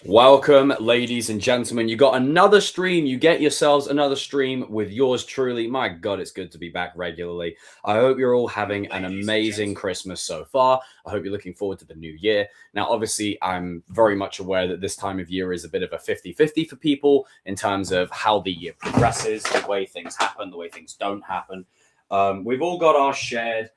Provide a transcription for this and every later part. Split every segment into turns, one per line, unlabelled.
Welcome, ladies and gentlemen. You got another stream. You get yourselves another stream with yours truly. My God, it's good to be back regularly. I hope you're all having an amazing Christmas so far. I hope you're looking forward to the new year. Now, obviously, I'm very much aware that this time of year is a bit of a 50-50 for people in terms of how the year progresses, the way things happen, the way things don't happen. We've all got our shared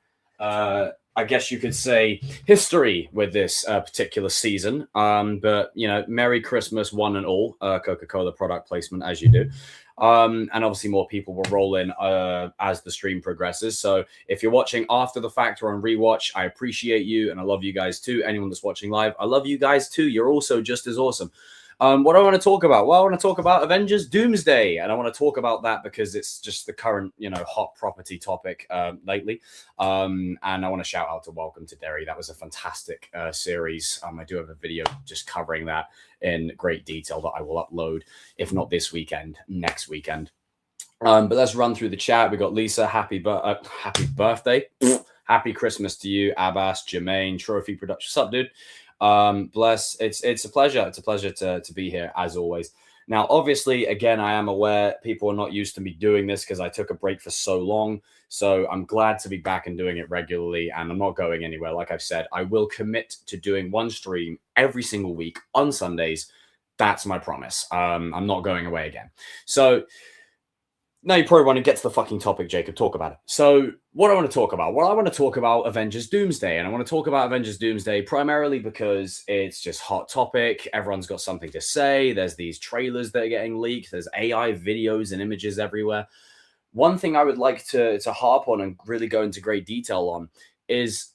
I guess you could say, history with this particular season. But, Merry Christmas, one and all. Coca-Cola product placement, as you do. And obviously more people will roll in as the stream progresses. So if you're watching after the fact or on rewatch, I appreciate you and I love you guys too. Anyone that's watching live, I love you guys too. You're also just as awesome. What do I want to talk about? Well, I want to talk about Avengers Doomsday, and I want to talk about that because it's just the current, hot property topic lately. And I want to shout out to Welcome to Derry. That was a fantastic series. I do have a video just covering that in great detail that I will upload, if not this weekend, next weekend. But let's run through the chat. We got Lisa, happy birthday, happy Christmas to you, Abbas, Jermaine, Trophy Production. What's up, dude? Bless. It's a pleasure. It's a pleasure to be here as always. Now, obviously, again, I am aware people are not used to me doing this because I took a break for so long. So I'm glad to be back and doing it regularly, and I'm not going anywhere. Like I've said, I will commit to doing one stream every single week on Sundays. That's my promise. I'm not going away again. So now you probably want to get to the fucking topic, Jacob. Talk about it. So what I want to talk about? Well, I want to talk about Avengers Doomsday. And I want to talk about Avengers Doomsday primarily because it's just hot topic. Everyone's got something to say. There's these trailers that are getting leaked. There's AI videos and images everywhere. One thing I would like to harp on and really go into great detail on is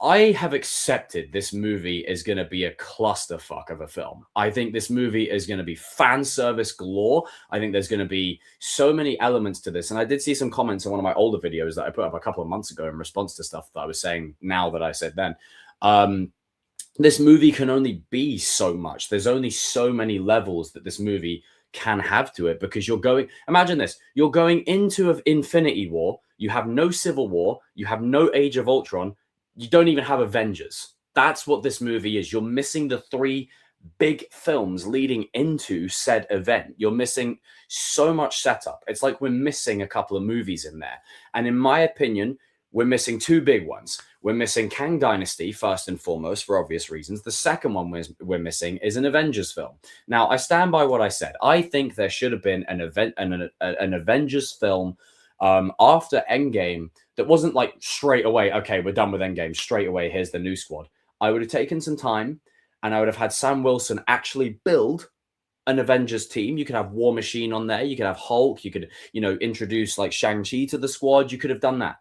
I have accepted this movie is going to be a clusterfuck of a film. I think this movie is going to be fan service galore. I think there's going to be so many elements to this. And I did see some comments on one of my older videos that I put up a couple of months ago in response to stuff that I was saying now that I said then. This movie can only be so much. There's only so many levels that this movie can have to it because imagine this, you're going into an Infinity War. You have no Civil War. You have no Age of Ultron. You don't even have Avengers. That's what this movie is. You're missing the three big films leading into said event. You're missing so much setup. It's like we're missing a couple of movies in there. And in my opinion, we're missing two big ones. We're missing Kang Dynasty, first and foremost, for obvious reasons. The second one we're missing is an Avengers film. Now, I stand by what I said. I think there should have been an Avengers film after Endgame that wasn't like straight away, okay, we're done with Endgame, straight away, here's the new squad. I would have taken some time and I would have had Sam Wilson actually build an Avengers team. You could have War Machine on there. You could have Hulk. You could, introduce like Shang-Chi to the squad. You could have done that.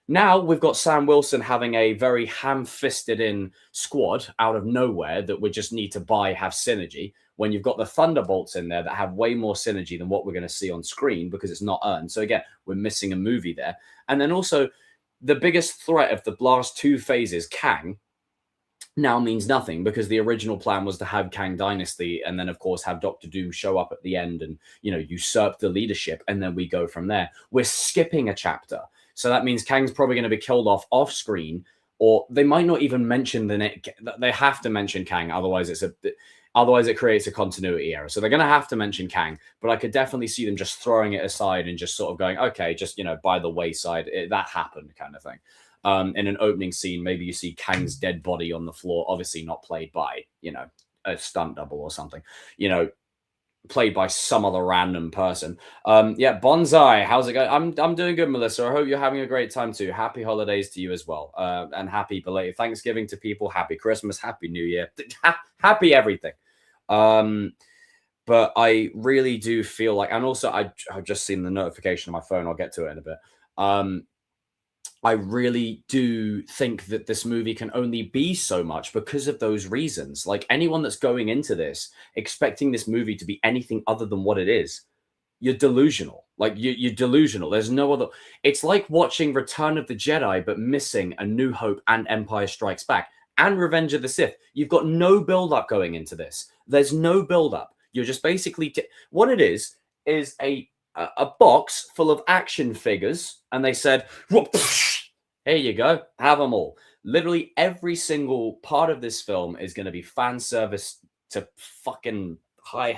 Now we've got Sam Wilson having a very ham-fisted in squad out of nowhere that we just need to have synergy, when you've got the Thunderbolts in there that have way more synergy than what we're going to see on screen because it's not earned. So again, we're missing a movie there. And then also the biggest threat of the last two phases, Kang, now means nothing because the original plan was to have Kang Dynasty and then, of course, have Doctor Doom show up at the end and, usurp the leadership. And then we go from there. We're skipping a chapter. So that means Kang's probably going to be killed off screen, or they might not even mention they have to mention Kang. Otherwise it creates a continuity error. So they're going to have to mention Kang, but I could definitely see them just throwing it aside and just sort of going, okay, just, by the wayside, that happened kind of thing. In an opening scene, maybe you see Kang's dead body on the floor, obviously not played by, a stunt double or something, played by some other random person. Yeah, Bonsai, how's it going? I'm doing good, Melissa. I hope you're having a great time too. Happy holidays to you as well. And happy belated Thanksgiving to people. Happy Christmas, happy New Year, happy everything. But I really do feel like, and also I've just seen the notification on my phone. I'll get to it in a bit. I really do think that this movie can only be so much because of those reasons. Like anyone that's going into this expecting this movie to be anything other than what it is, you're delusional. Like you're delusional. There's no other. It's like watching Return of the Jedi, but missing A New Hope and Empire Strikes Back and Revenge of the Sith. You've got no build-up going into this. There's no build-up. You're just basically what it is a box full of action figures, and they said, here you go, have them all. Literally every single part of this film is going to be fan service to fucking high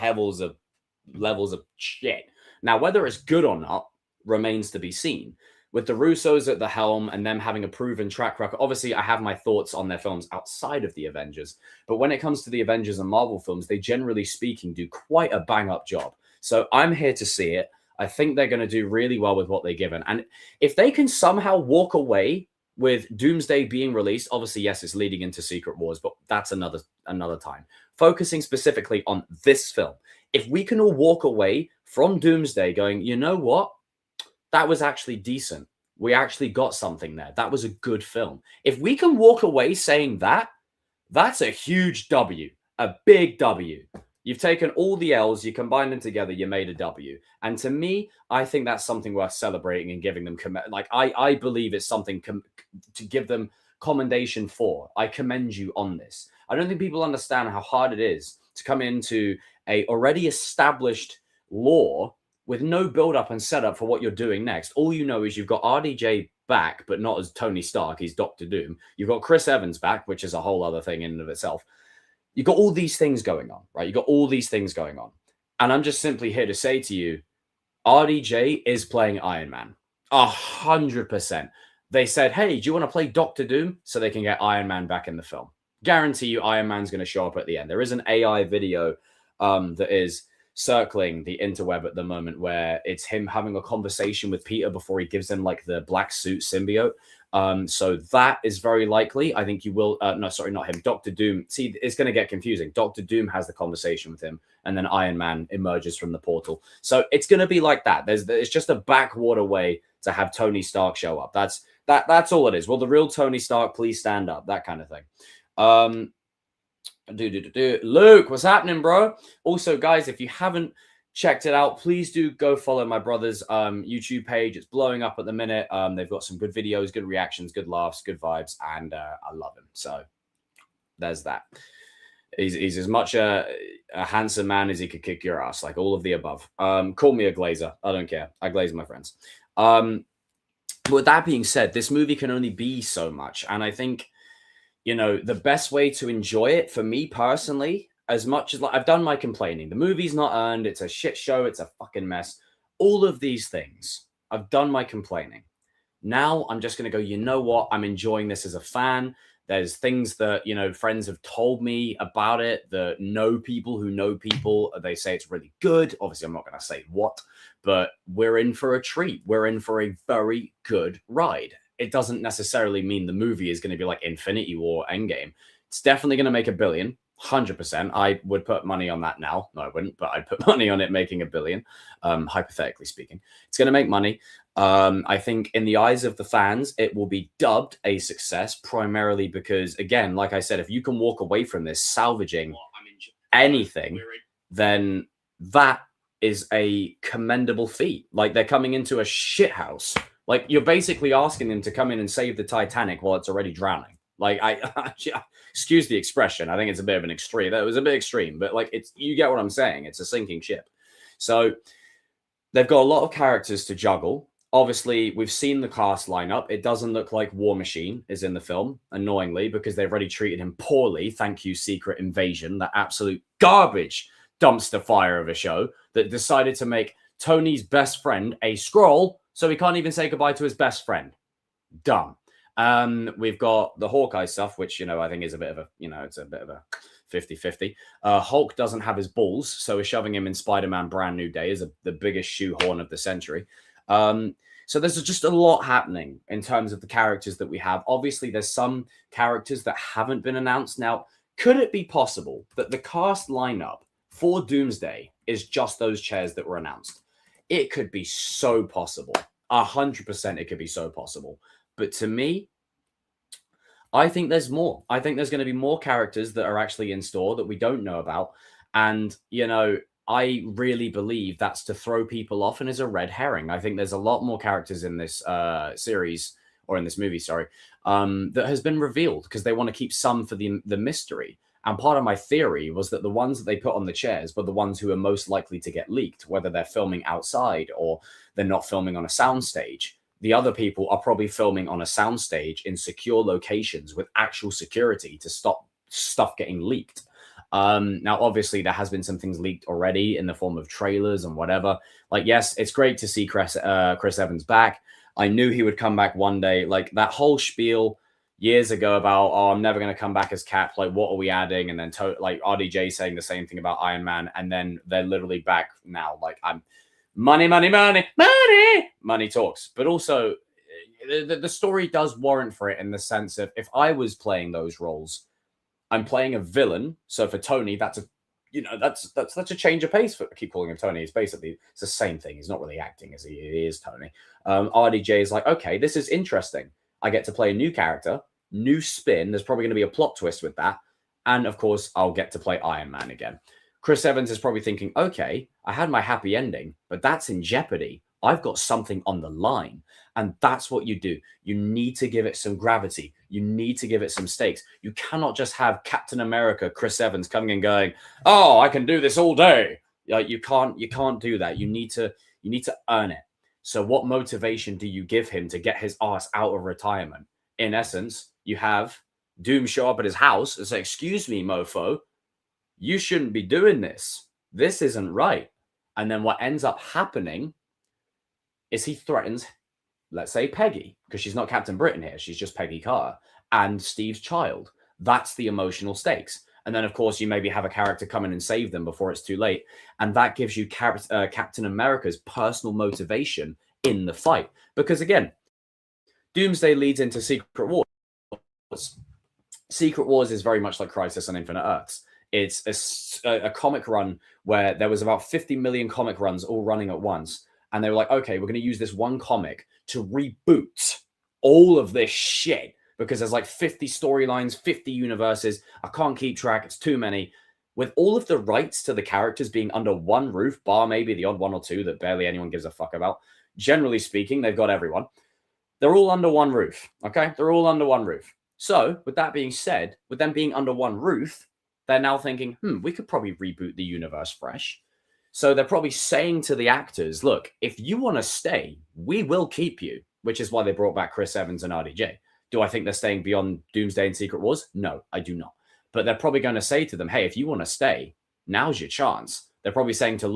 levels of shit. Now, whether it's good or not remains to be seen. With the Russos at the helm and them having a proven track record, obviously I have my thoughts on their films outside of the Avengers, but when it comes to the Avengers and Marvel films, they generally speaking do quite a bang up job. So I'm here to see it. I think they're going to do really well with what they're given. And if they can somehow walk away with Doomsday being released, obviously, yes, it's leading into Secret Wars, but that's another time. Focusing specifically on this film. If we can all walk away from Doomsday going, you know what? That was actually decent. We actually got something there. That was a good film. If we can walk away saying that, that's a huge W, a big W. You've taken all the L's, you combine them together, you made a W. And to me, I think that's something worth celebrating and giving them, I believe it's something to give them commendation for. I commend you on this. I don't think people understand how hard it is to come into a already established lore with no build-up and setup for what you're doing next. All you know is you've got RDJ back, but not as Tony Stark. He's Doctor Doom. You've got Chris Evans back, which is a whole other thing in and of itself. You've got all these things going on, right? You've got all these things going on. And I'm just simply here to say to you, RDJ is playing Iron Man. 100%. They said, hey, do you want to play Doctor Doom? So they can get Iron Man back in the film. Guarantee you Iron Man's going to show up at the end. There is an AI video that is circling the interweb at the moment where it's him having a conversation with Peter before he gives him like the black suit symbiote. So that is very likely. I think you will. No, sorry, not him. Doctor Doom. See, it's going to get confusing. Doctor Doom has the conversation with him, and then Iron Man emerges from the portal. So it's going to be like that. It's just a backwater way to have Tony Stark show up. That's all it is. Will the real Tony Stark please stand up? That kind of thing. Luke, what's happening, bro? Also, guys, if you haven't checked it out, please do go follow my brother's YouTube page. It's blowing up at the minute. They've got some good videos, good reactions, good laughs, good vibes, and I love him. So there's that. He's as much a handsome man as he could kick your ass, like all of the above. Call me a glazer. I don't care. I glaze my friends. But with that being said, this movie can only be so much, and I think, you know, the best way to enjoy it for me personally, as much as I've done my complaining, the movie's not earned, it's a shit show, it's a fucking mess. All of these things, I've done my complaining. Now I'm just going to go, you know what? I'm enjoying this as a fan. There's things that, you know, friends have told me about it, that know people who know people. They say it's really good. Obviously, I'm not going to say what, but we're in for a treat. We're in for a very good ride. It doesn't necessarily mean the movie is going to be like Infinity War Endgame. It's definitely going to make $1 billion, 100%. I would put money on that now. No, I wouldn't, but I'd put money on it making $1 billion, hypothetically speaking. It's going to make money. I think in the eyes of the fans, it will be dubbed a success, primarily because, again, like I said, if you can walk away from this salvaging anything, then that is a commendable feat. Like, they're coming into a shithouse. Like, you're basically asking them to come in and save the Titanic while it's already drowning. Like, excuse the expression. I think it's a bit of an extreme. That was a bit extreme, but like, you get what I'm saying. It's a sinking ship. So they've got a lot of characters to juggle. Obviously, we've seen the cast lineup. It doesn't look like War Machine is in the film, annoyingly, because they've already treated him poorly. Thank you, Secret Invasion, that absolute garbage dumpster fire of a show that decided to make Tony's best friend a Skrull, so he can't even say goodbye to his best friend. Dumb. We've got the Hawkeye stuff, which, you know, I think is a bit of a, you know, it's a bit of a 50-50. Hulk doesn't have his balls, so we're shoving him in Spider-Man Brand New Day as the biggest shoehorn of the century. So there's just a lot happening in terms of the characters that we have. Obviously, there's some characters that haven't been announced. Now, could it be possible that the cast lineup for Doomsday is just those chairs that were announced? It could be so possible. 100% it could be so possible. But to me, I think there's more. I think there's going to be more characters that are actually in store that we don't know about. And, you know, I really believe that's to throw people off and is a red herring. I think there's a lot more characters in this series, or in this movie, sorry, that has been revealed because they want to keep some for the mystery. And part of my theory was that the ones that they put on the chairs were the ones who are most likely to get leaked, whether they're filming outside or they're not filming on a soundstage. The other people are probably filming on a soundstage in secure locations with actual security to stop stuff getting leaked. Now, obviously, there has been some things leaked already in the form of trailers and whatever. Like, yes, it's great to see Chris Evans back. I knew he would come back one day. Like, that whole spiel years ago about, oh, I'm never going to come back as Cap. Like, what are we adding? And then, like, RDJ saying the same thing about Iron Man. And then they're literally back now. Like, I'm money talks. But also, the story does warrant for it in the sense of if I was playing those roles, I'm playing a villain. So for Tony, that's a change of pace. I keep calling him Tony. It's the same thing. He's not really acting as he is Tony. RDJ is like, okay, this is interesting. I get to play a new character, new spin. There's probably going to be a plot twist with that. And of course, I'll get to play Iron Man again. Chris Evans is probably thinking, okay, I had my happy ending, but that's in jeopardy. I've got something on the line. And that's what you do. You need to give it some gravity. You need to give it some stakes. You cannot just have Captain America, Chris Evans, coming and going, oh, I can do this all day. Like, you can't do that. You need to earn it. So what motivation do you give him to get his ass out of retirement? In essence, you have Doom show up at his house and say, excuse me, mofo, you shouldn't be doing this. This isn't right. And then what ends up happening is he threatens, let's say, Peggy, because she's not Captain Britain here. She's just Peggy Carter, and Steve's child. That's the emotional stakes. And then, of course, you maybe have a character come in and save them before it's too late. And that gives you Captain America's personal motivation in the fight. Because, again, Doomsday leads into Secret Wars. Secret Wars is very much like Crisis on Infinite Earths. It's a comic run where there was about 50 million comic runs all running at once. And they were like, okay, we're going to use this one comic to reboot all of this shit because there's like 50 storylines, 50 universes. I can't keep track. It's too many. With all of the rights to the characters being under one roof, bar maybe the odd one or two that barely anyone gives a fuck about. Generally speaking, they've got everyone. They're all under one roof, okay? They're all under one roof. So with that being said, with them being under one roof, they're now thinking, we could probably reboot the universe fresh. So they're probably saying to the actors, look, if you want to stay, we will keep you, which is why they brought back Chris Evans and RDJ. Do I think they're staying beyond Doomsday and Secret Wars? No, I do not. But they're probably going to say to them, hey, if you want to stay, now's your chance. They're probably saying to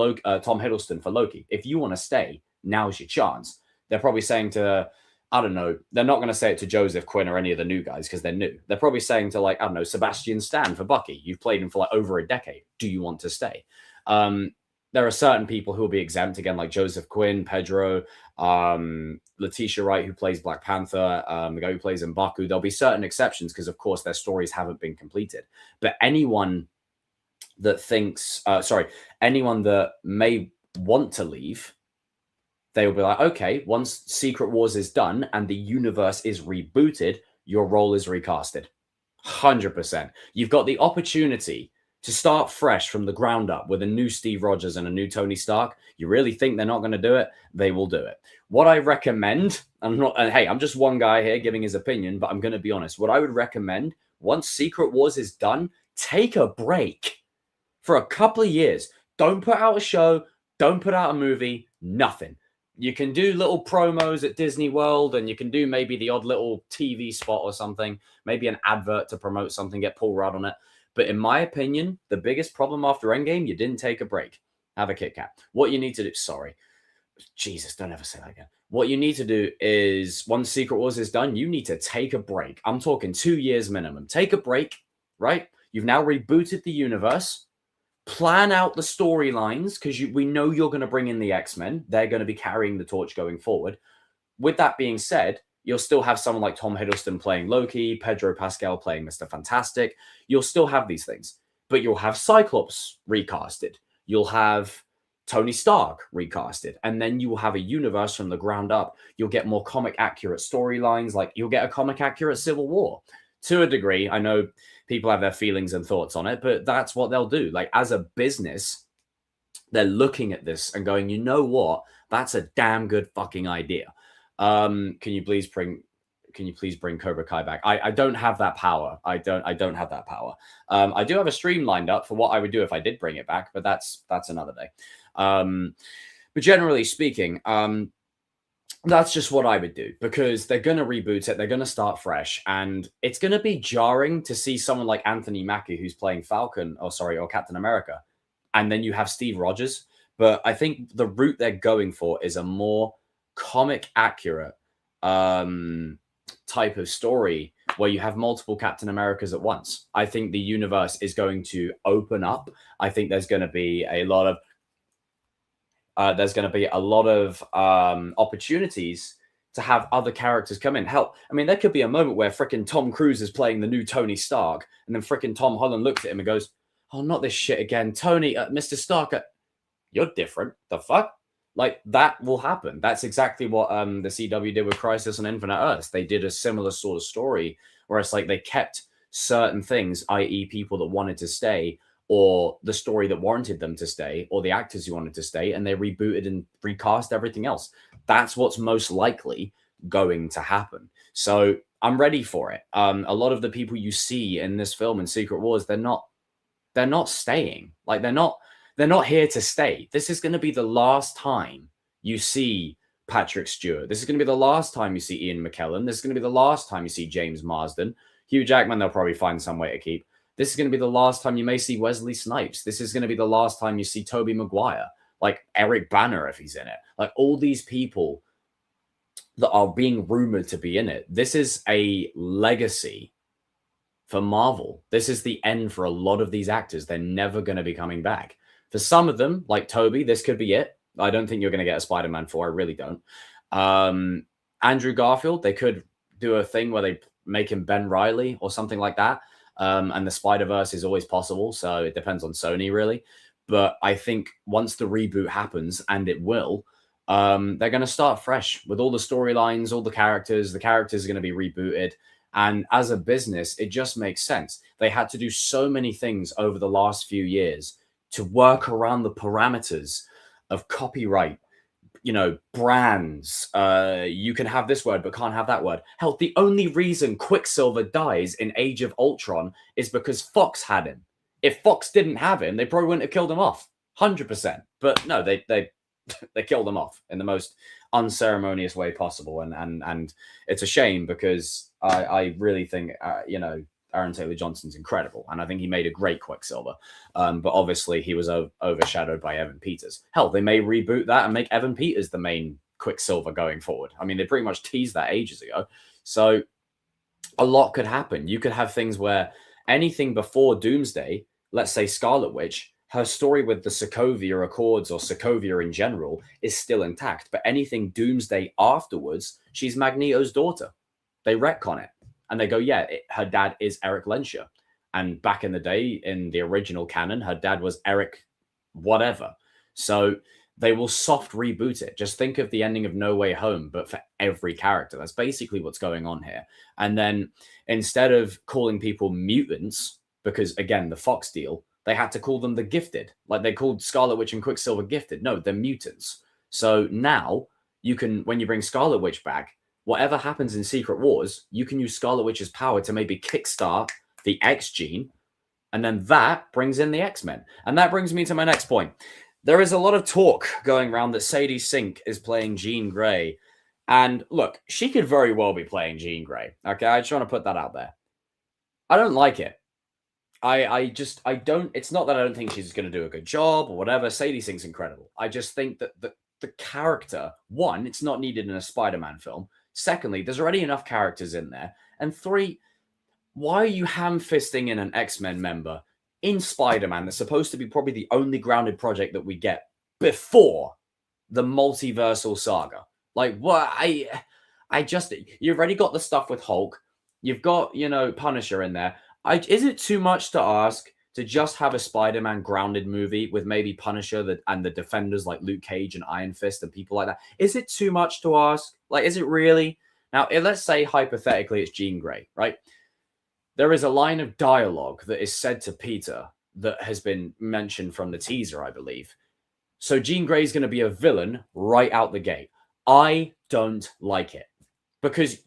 Tom Hiddleston for Loki, if you want to stay, now's your chance. They're probably saying to, I don't know, they're not going to say it to Joseph Quinn or any of the new guys because they're new. They're probably saying to, like, I don't know, Sebastian Stan for Bucky. You've played him for like over a decade. Do you want to stay? There are certain people who will be exempt, again, like Joseph Quinn, Pedro, Letitia Wright, who plays Black Panther, the guy who plays M'Baku. There'll be certain exceptions because, of course, their stories haven't been completed. But anyone that anyone that may want to leave, they will be like, okay, once Secret Wars is done and the universe is rebooted, your role is recasted. 100%. You've got the opportunity to start fresh from the ground up with a new Steve Rogers and a new Tony Stark. You really think they're not going to do it? They will do it. What I recommend, I'm just one guy here giving his opinion, but I'm going to be honest. What I would recommend, once Secret Wars is done, take a break for a couple of years. Don't put out a show. Don't put out a movie. Nothing. You can do little promos at Disney World, and you can do maybe the odd little TV spot or something, maybe an advert to promote something, get Paul Rudd on it. But in my opinion, the biggest problem after Endgame, you didn't take a break. Have a Kit Kat. What you need to do, sorry. Jesus, don't ever say that again. What you need to do is, once Secret Wars is done, you need to take a break. I'm talking 2 years minimum. Take a break, right? You've now rebooted the universe. Plan out the storylines, because we know you're going to bring in the X-Men. They're going to be carrying the torch going forward. With that being said, you'll still have someone like Tom Hiddleston playing Loki, Pedro Pascal playing Mr. Fantastic. You'll still have these things, but you'll have Cyclops recasted. You'll have Tony Stark recasted, and then you will have a universe from the ground up. You'll get more comic accurate storylines, like you'll get a comic accurate Civil War. To a degree, I know people have their feelings and thoughts on it, but that's what they'll do. Like, as a business, they're looking at this and going, you know what? That's a damn good fucking idea. Can you please bring Cobra Kai back? I don't have that power. I don't have that power. I do have a stream lined up for what I would do if I did bring it back, but that's another day. But generally speaking, That's just what I would do, because they're going to reboot it. They're going to start fresh. And it's going to be jarring to see someone like Anthony Mackie, who's playing Falcon, or Captain America. And then you have Steve Rogers. But I think the route they're going for is a more comic accurate type of story where you have multiple Captain Americas at once. I think the universe is going to open up. I think there's going to be a lot of opportunities to have other characters come in. Hell, I mean, there could be a moment where frickin' Tom Cruise is playing the new Tony Stark, and then frickin' Tom Holland looks at him and goes, "Oh, not this shit again, Tony, Mr. Stark. You're different. The fuck?" Like, that will happen. That's exactly what the CW did with Crisis on Infinite Earths. They did a similar sort of story where it's like they kept certain things, i.e., people that wanted to stay, or the story that warranted them to stay, or the actors who wanted to stay, and they rebooted and recast everything else. That's what's most likely going to happen. So I'm ready for it. A lot of the people you see in this film in Secret Wars, they're not staying. Like, they're not here to stay. This is going to be the last time you see Patrick Stewart. This is going to be the last time you see Ian McKellen. This is going to be the last time you see James Marsden. Hugh Jackman, they'll probably find some way to keep. This is going to be the last time you may see Wesley Snipes. This is going to be the last time you see Tobey Maguire, like Eric Banner if he's in it. Like, all these people that are being rumored to be in it. This is a legacy for Marvel. This is the end for a lot of these actors. They're never going to be coming back. For some of them, like Toby, this could be it. I don't think you're going to get a Spider-Man 4. I really don't. Andrew Garfield, they could do a thing where they make him Ben Reilly or something like that. And the Spider-Verse is always possible. So it depends on Sony, really. But I think once the reboot happens, and it will, they're going to start fresh with all the storylines, all the characters. The characters are going to be rebooted. And as a business, it just makes sense. They had to do so many things over the last few years to work around the parameters of copyright, brands. You can have this word, but can't have that word. Hell, the only reason Quicksilver dies in Age of Ultron is because Fox had him. If Fox didn't have him, they probably wouldn't have killed him off. 100%. But no, they they killed him off in the most unceremonious way possible. And it's a shame, because I really think, Aaron Taylor Johnson's incredible, and I think he made a great Quicksilver. But obviously, he was overshadowed by Evan Peters. Hell, they may reboot that and make Evan Peters the main Quicksilver going forward. I mean, they pretty much teased that ages ago. So a lot could happen. You could have things where anything before Doomsday, let's say Scarlet Witch, her story with the Sokovia Accords or Sokovia in general is still intact. But anything Doomsday afterwards, she's Magneto's daughter. They retcon it. And they go, yeah, her dad is Eric Lensher. And back in the day, in the original canon, her dad was Eric whatever. So they will soft reboot it. Just think of the ending of No Way Home, but for every character. That's basically what's going on here. And then instead of calling people mutants, because, again, the Fox deal, they had to call them the Gifted. Like they called Scarlet Witch and Quicksilver Gifted. No, they're mutants. So now you can, when you bring Scarlet Witch back, whatever happens in Secret Wars, you can use Scarlet Witch's power to maybe kickstart the X gene, and then that brings in the X-Men. And that brings me to my next point. There is a lot of talk going around that Sadie Sink is playing Jean Grey. And look, she could very well be playing Jean Grey. Okay, I just want to put that out there. I don't like it. I don't, it's not that I don't think she's going to do a good job or whatever. Sadie Sink's incredible. I just think that the character, one, it's not needed in a Spider-Man film. Secondly, there's already enough characters in there. And three, why are you ham-fisting in an X-Men member in Spider-Man that's supposed to be probably the only grounded project that we get before the multiversal saga? Like, what? You've already got the stuff with Hulk. You've got, Punisher in there. Is it too much to ask to just have a Spider-Man grounded movie with maybe Punisher and the Defenders like Luke Cage and Iron Fist and people like that? Is it too much to ask? Like, is it really? Now, let's say hypothetically it's Jean Grey, right? There is a line of dialogue that is said to Peter that has been mentioned from the teaser, I believe. So Jean Grey is going to be a villain right out the gate. I don't like it, because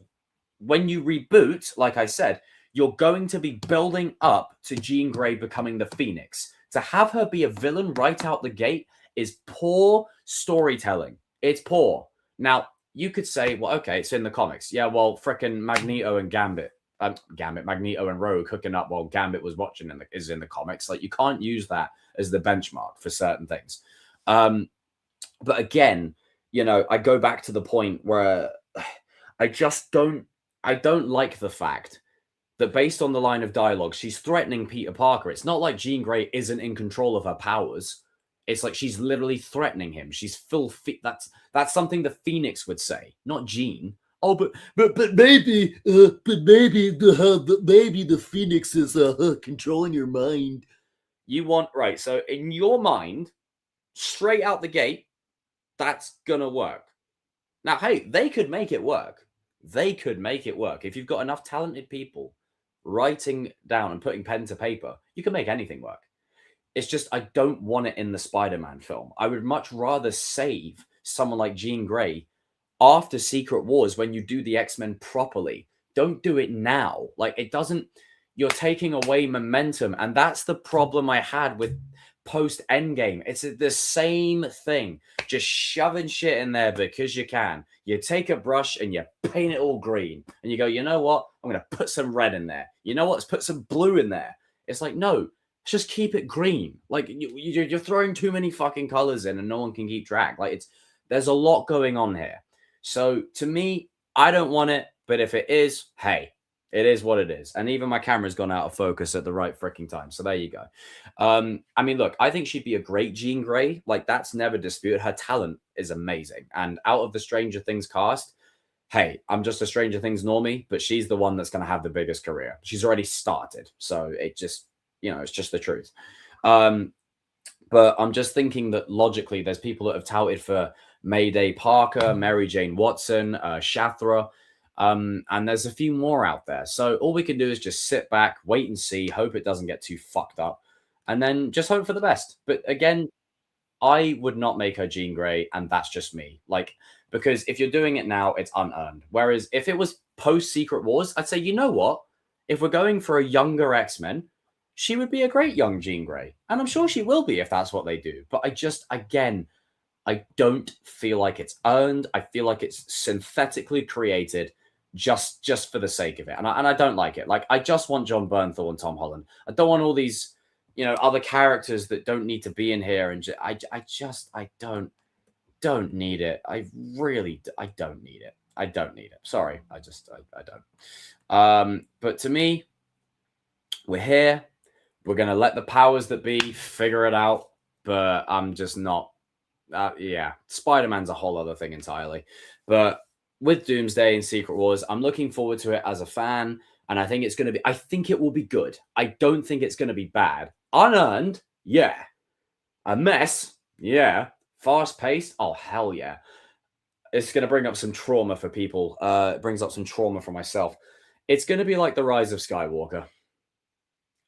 when you reboot, like I said, you're going to be building up to Jean Grey becoming the Phoenix. To have her be a villain right out the gate is poor storytelling. It's poor. Now, you could say, well, okay, it's in the comics. Yeah, well, frickin' Magneto and Magneto and Rogue hooking up while Gambit was watching is in the comics. Like, you can't use that as the benchmark for certain things. But again, I go back to the point where I don't like the fact that based on the line of dialogue, she's threatening Peter Parker. It's not like Jean Grey isn't in control of her powers. It's like she's literally threatening him. She's that's something the Phoenix would say, not Jean. Oh, but maybe the Phoenix is controlling your mind. Right? So in your mind, straight out the gate, that's gonna work. Now, hey, they could make it work. They could make it work if you've got enough talented people writing down and putting pen to paper. You can make anything work. It's just I don't want it in the Spider-Man film. I would much rather save someone like Jean Grey after Secret Wars when you do the X-Men properly. Don't do it now. Like, it doesn't. You're taking away momentum, and that's the problem I had with post Endgame. It's the same thing, just shoving shit in there because you can. You take a brush and you paint it all green, and you go, you know what? I'm gonna put some red in there. You know what? Let's put some blue in there. It's like, no, just keep it green. Like, you're throwing too many fucking colors in, and no one can keep track. Like, there's a lot going on here. So to me, I don't want it, but if it is, hey, it is what it is. And even my camera's gone out of focus at the right freaking time. So there you go. I mean, look, I think she'd be a great Jean Grey. Like, that's never disputed. Her talent is amazing. And out of the Stranger Things cast, hey, I'm just a Stranger Things normie, but she's the one that's going to have the biggest career. She's already started. So it just, it's just the truth. But I'm just thinking that logically, there's people that have touted for Mayday Parker, Mary Jane Watson, Shathra. And there's a few more out there. So all we can do is just sit back, wait and see, hope it doesn't get too fucked up, and then just hope for the best. But again, I would not make her Jean Grey, and that's just me. Like, because if you're doing it now, it's unearned. Whereas if it was post Secret Wars, I'd say, you know what? If we're going for a younger X-Men, she would be a great young Jean Grey. And I'm sure she will be if that's what they do. But I don't feel like it's earned. I feel like it's synthetically created just for the sake of it. And I don't like it. Like, I just want John Bernthal and Tom Holland. I don't want all these, other characters that don't need to be in here. And I don't need it. I don't need it. I don't need it. Sorry. I don't. But to me, we're here. We're going to let the powers that be figure it out. But I'm just not. Spider-Man's a whole other thing entirely. But with Doomsday and Secret Wars, I'm looking forward to it as a fan. And I think it will be good. I don't think it's going to be bad. Unearned, yeah. A mess, yeah. Fast paced, oh, hell yeah. It's going to bring up some trauma for people. It brings up some trauma for myself. It's going to be like The Rise of Skywalker.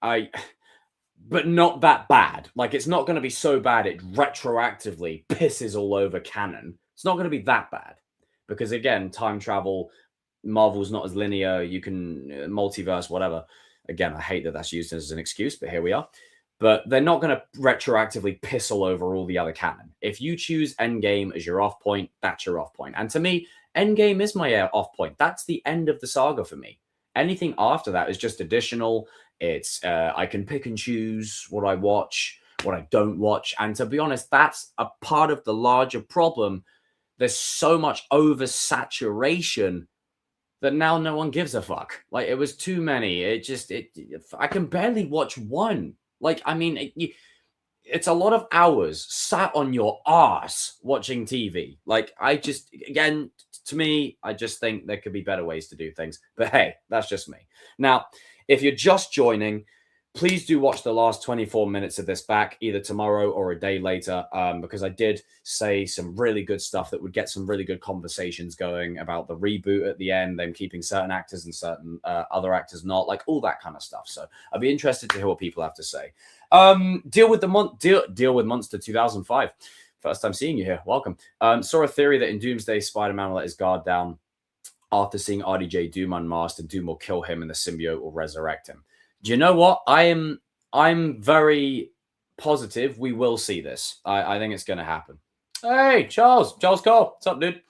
But not that bad. Like, it's not going to be so bad it retroactively pisses all over canon. It's not going to be that bad. Because, again, time travel, Marvel's not as linear. You can multiverse, whatever. Again, I hate that that's used as an excuse, but here we are. But they're not going to retroactively piss all over all the other canon. If you choose Endgame as your off point, that's your off point. And to me, Endgame is my off point. That's the end of the saga for me. Anything after that is just additional. It's I can pick and choose what I watch, what I don't watch. And to be honest, that's a part of the larger problem. There's so much oversaturation that now no one gives a fuck. Like, it was too many. I can barely watch one. Like, I mean, it's a lot of hours sat on your ass watching TV. Like, again, to me, I just think there could be better ways to do things. But hey, that's just me. Now, if you're just joining, please do watch the last 24 minutes of this back, either tomorrow or a day later, because I did say some really good stuff that would get some really good conversations going about the reboot at the end, them keeping certain actors and certain other actors not, like all that kind of stuff. So I'd be interested to hear what people have to say. Deal with Monster 2005. First time seeing you here. Welcome. Saw a theory that in Doomsday, Spider-Man will let his guard down after seeing RDJ Doom unmasked, and Doom will kill him and the symbiote will resurrect him. Do you know what? I'm very positive we will see this. I think it's going to happen. Hey, Charles Cole. What's up, dude?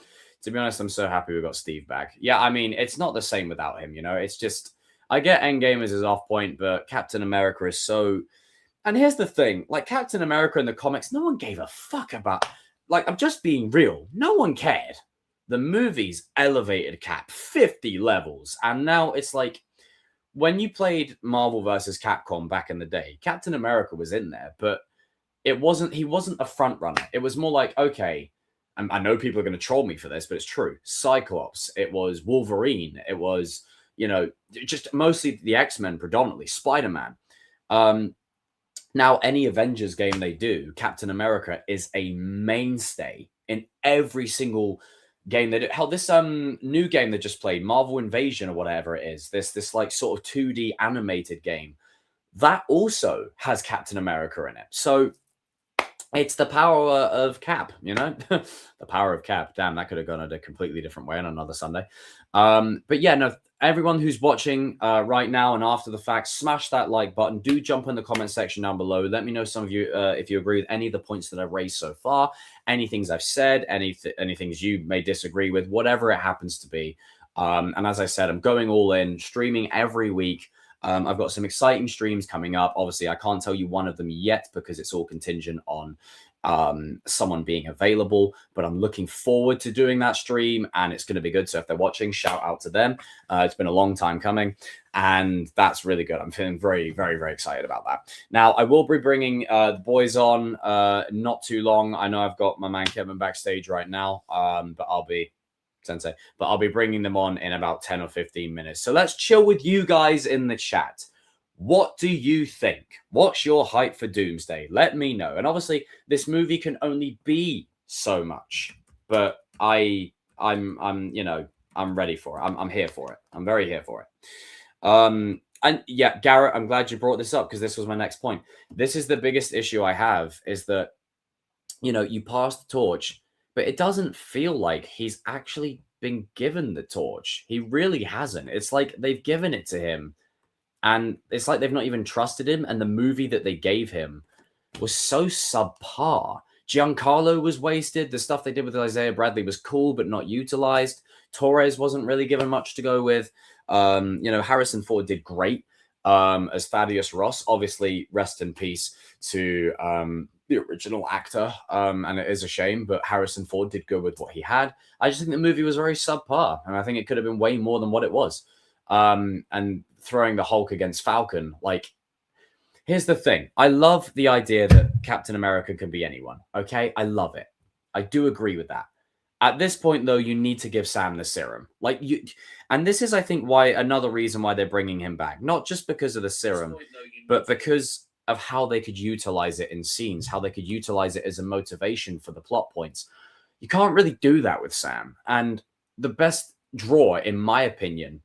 To be honest, I'm so happy we got Steve back. Yeah, I mean, it's not the same without him, you know? It's just, I get Endgame as his off point, but Captain America is so. And here's the thing, like Captain America in the comics, no one gave a fuck about. Like, I'm just being real. No one cared. The movies elevated Cap 50 levels. And now it's like, when you played Marvel versus Capcom back in the day, Captain America was in there, but he wasn't a front runner. It was more like, okay, I know people are going to troll me for this, but it's true. Cyclops, it was Wolverine, it was, just mostly the X-Men predominantly, Spider-Man. Now, any Avengers game they do, Captain America is a mainstay in every single game they do. Hell, this new game they just played, Marvel Invasion or whatever it is, this like sort of 2D animated game, that also has Captain America in it. So it's the power of Cap, the power of Cap. Damn, that could have gone a completely different way on another Sunday. But yeah, no, everyone who's watching right now and after the fact, smash that like button. Do jump in the comment section down below. Let me know, some of you, if you agree with any of the points that I've raised so far, any things I've said, any things you may disagree with, whatever it happens to be. And as I said, I'm going all in, streaming every week. I've got some exciting streams coming up. Obviously, I can't tell you one of them yet because it's all contingent on someone being available, but I'm looking forward to doing that stream and it's going to be good. So if they're watching, shout out to them. It's been a long time coming and that's really good. I'm feeling very, very, very excited about that. Now, I will be bringing the boys on not too long. I know I've got my man Kevin backstage right now, but I'll be bringing them on in about 10 or 15 minutes. So let's chill with you guys in the chat. What do you think? What's your hype for Doomsday? Let me know. And obviously, this movie can only be so much, but I'm ready for it. I'm here for it. I'm very here for it. And yeah, Garrett, I'm glad you brought this up because this was my next point. This is the biggest issue I have is that, you pass the torch, but it doesn't feel like he's actually been given the torch. He really hasn't. It's like they've given it to him and it's like they've not even trusted him. And the movie that they gave him was so subpar. Giancarlo was wasted. The stuff they did with Isaiah Bradley was cool, but not utilized. Torres wasn't really given much to go with. Harrison Ford did great as Thaddeus Ross. Obviously, rest in peace to the original actor, and it is a shame, but Harrison Ford did good with what he had. I just think the movie was very subpar, and I think it could have been way more than what it was. And throwing the Hulk against Falcon, like, here's the thing. I love the idea that Captain America can be anyone, okay? I love it. I do agree with that. At this point, though, you need to give Sam the serum. And this is, I think, another reason why they're bringing him back. Not just because of the serum, but because of how they could utilize it in scenes, how they could utilize it as a motivation for the plot points. You can't really do that with Sam. And the best draw, in my opinion,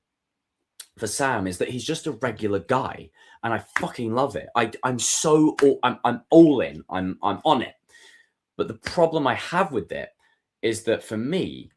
for Sam is that he's just a regular guy. And I fucking love it. I'm all in. I'm on it. But the problem I have with it is that for me,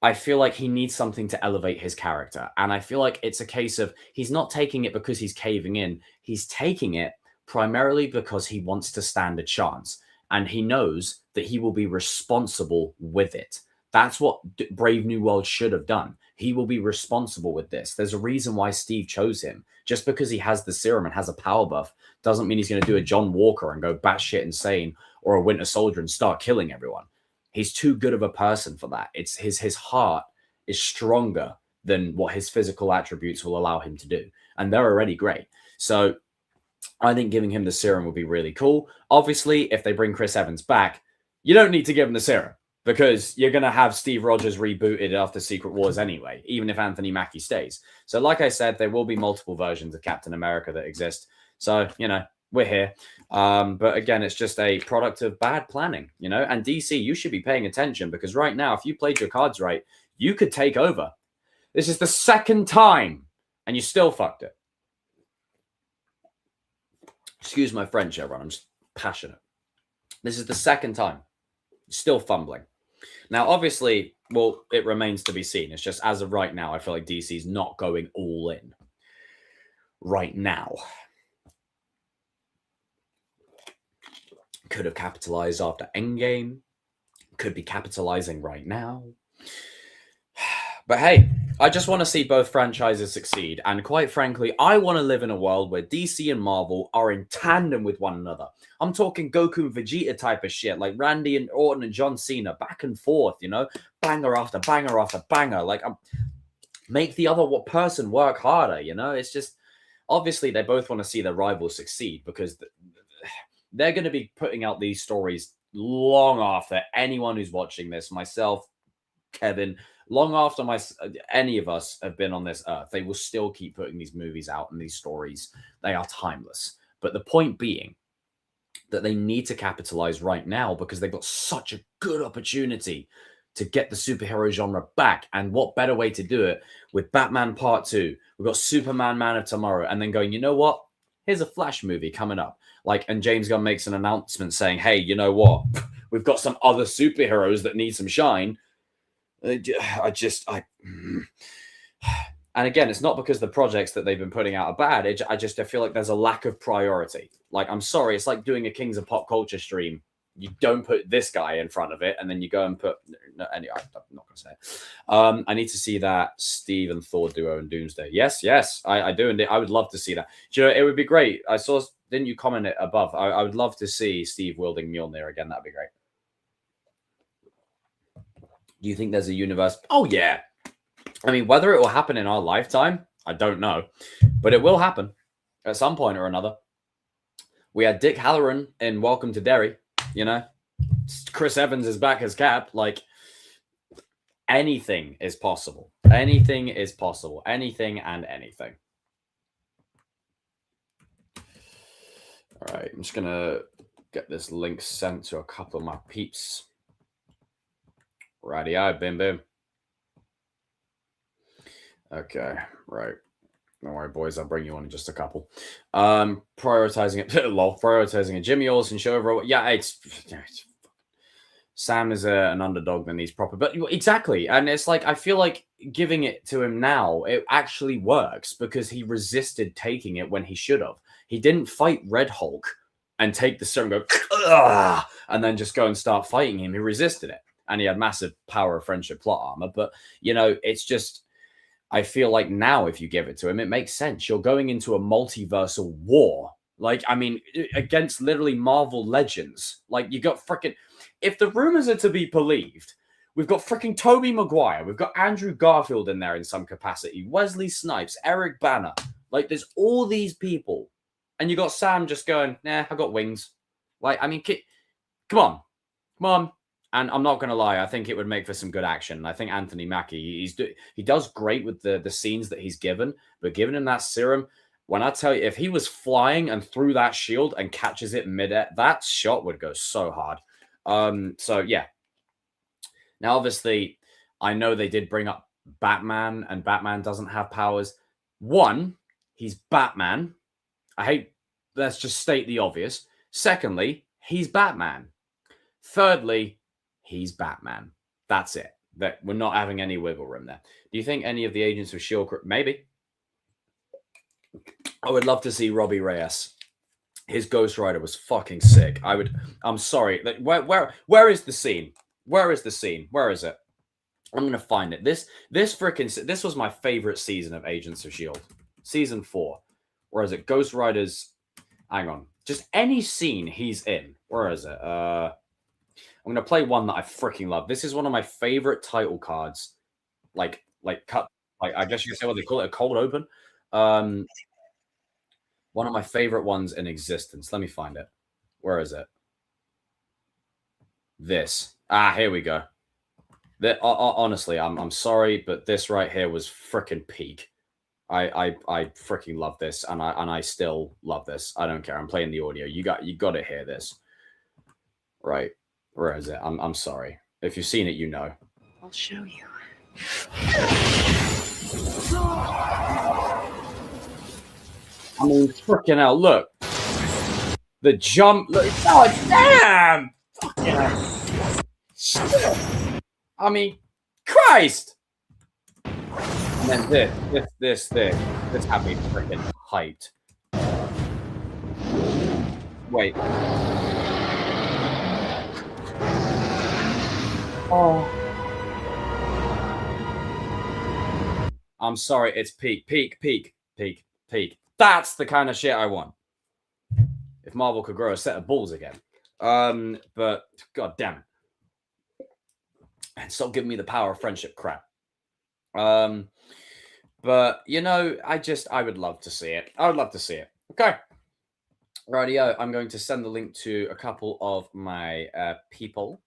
I feel like he needs something to elevate his character. And I feel like it's a case of he's not taking it because he's caving in. He's taking it primarily because he wants to stand a chance. And he knows that he will be responsible with it. That's what Brave New World should have done. He will be responsible with this. There's a reason why Steve chose him. Just because he has the serum and has a power buff doesn't mean he's going to do a John Walker and go batshit insane or a Winter Soldier and start killing everyone. He's too good of a person for that. It's his heart is stronger than what his physical attributes will allow him to do. And they're already great. So I think giving him the serum would be really cool. Obviously, if they bring Chris Evans back, you don't need to give him the serum because you're going to have Steve Rogers rebooted after Secret Wars anyway, even if Anthony Mackie stays. So like I said, there will be multiple versions of Captain America that exist. So, we're here. But again, it's just a product of bad planning, and DC, you should be paying attention because right now, if you played your cards right, you could take over. This is the second time and you still fucked it. Excuse my French, everyone. I'm just passionate. This is the second time. Still fumbling. Now, obviously, well, it remains to be seen. It's just as of right now, I feel like DC's not going all in right now. Could have capitalized after Endgame. Could be capitalizing right now. But hey, I just want to see both franchises succeed. And quite frankly, I want to live in a world where DC and Marvel are in tandem with one another. I'm talking Goku and Vegeta type of shit, like Randy and Orton and John Cena, back and forth, you know, banger after banger after banger. Like, make the other person work harder, you know? It's just, obviously, they both want to see their rivals succeed because they're going to be putting out these stories long after anyone who's watching this, myself, Kevin, long after any of us have been on this earth. They will still keep putting these movies out and these stories. They are timeless. But the point being that they need to capitalize right now because they've got such a good opportunity to get the superhero genre back. And what better way to do it with Batman Part 2? We've got Superman Man of Tomorrow, and then going, you know what? Here's a Flash movie coming up. Like, and James Gunn makes an announcement saying, hey, you know what? We've got some other superheroes that need some shine. And again, it's not because the projects that they've been putting out are bad. I feel like there's a lack of priority. Like, I'm sorry, it's like doing a Kings of Pop Culture stream. You don't put this guy in front of it, and then you go and put. No, anyway, I'm not going to say it. I need to see that Steve and Thor duo in Doomsday. Yes, I do, and I would love to see that. Do you know, it would be great. I saw. Didn't you comment it above? I would love to see Steve wielding Mjolnir again. That'd be great. Do you think there's a universe? Oh yeah. I mean, whether it will happen in our lifetime, I don't know, but it will happen at some point or another. We had Dick Halloran in Welcome to Derry. You know, Chris Evans is back as Cap. Like, anything is possible. Anything is possible. Anything and anything. All right, I'm just going to get this link sent to a couple of my peeps. Righty-o, boom. Okay, right. Don't worry, boys. I'll bring you on in just a couple. Prioritizing it. Prioritizing a Jimmy Olsen show over. Yeah, it's Sam is an underdog that needs proper. But exactly. And it's like, I feel like giving it to him now, it actually works because he resisted taking it when he should have. He didn't fight Red Hulk and take the serum and go, ugh, and then just go and start fighting him. He resisted it. And he had massive power of friendship plot armor. But, you know, it's just, I feel like now if you give it to him, it makes sense. You're going into a multiversal war. Like, I mean, against literally Marvel legends. Like, you got freaking... If the rumors are to be believed, we've got freaking Tobey Maguire. We've got Andrew Garfield in there in some capacity. Wesley Snipes, Eric Bana. Like, there's all these people. And you got Sam just going, nah, I got wings. Like, I mean, come on. And I'm not going to lie, I think it would make for some good action. I think Anthony Mackie, he does great with the scenes that he's given, but giving him that serum, when I tell you, if he was flying and threw that shield and catches it mid-air, that shot would go so hard. So, yeah. Now, obviously, I know they did bring up Batman, and Batman doesn't have powers. One, he's Batman. Let's just state the obvious. Secondly, he's Batman. Thirdly, he's Batman. That's it. That we're not having any wiggle room there. Do you think any of the agents of S.H.I.E.L.D. Maybe. I would love to see Robbie Reyes. His Ghost Rider was fucking sick. I'm sorry. Where is the scene? Where is the scene? Where is it? I'm gonna find it. This was my favorite season of Agents of S.H.I.E.L.D. Season 4. Where is it? Ghost Rider's. Hang on. Just any scene he's in. Where is it? I'm going to play one that I freaking love. This is one of my favorite title cards. Like cut. Like, I guess you could say what they call it, a cold open. One of my favorite ones in existence. Let me find it. Where is it? This. Here we go. Honestly, I'm sorry, but this right here was freaking peak. I freaking love this, and I still love this. I don't care. I'm playing the audio. You got to hear this. Right. Where is it? I'm sorry. If you've seen it, you know.
I'll show you.
I mean, freaking hell, look. The jump. Look. Oh, damn! Fucking hell. Shit. I mean, Christ! And then this had me freaking hyped. Wait. Oh. I'm sorry, it's peak. That's the kind of shit I want. If Marvel could grow a set of balls again. But god damn it. And stop giving me the power of friendship crap. But you know, I would love to see it. I would love to see it. Okay. Rightio, I'm going to send the link to a couple of my people.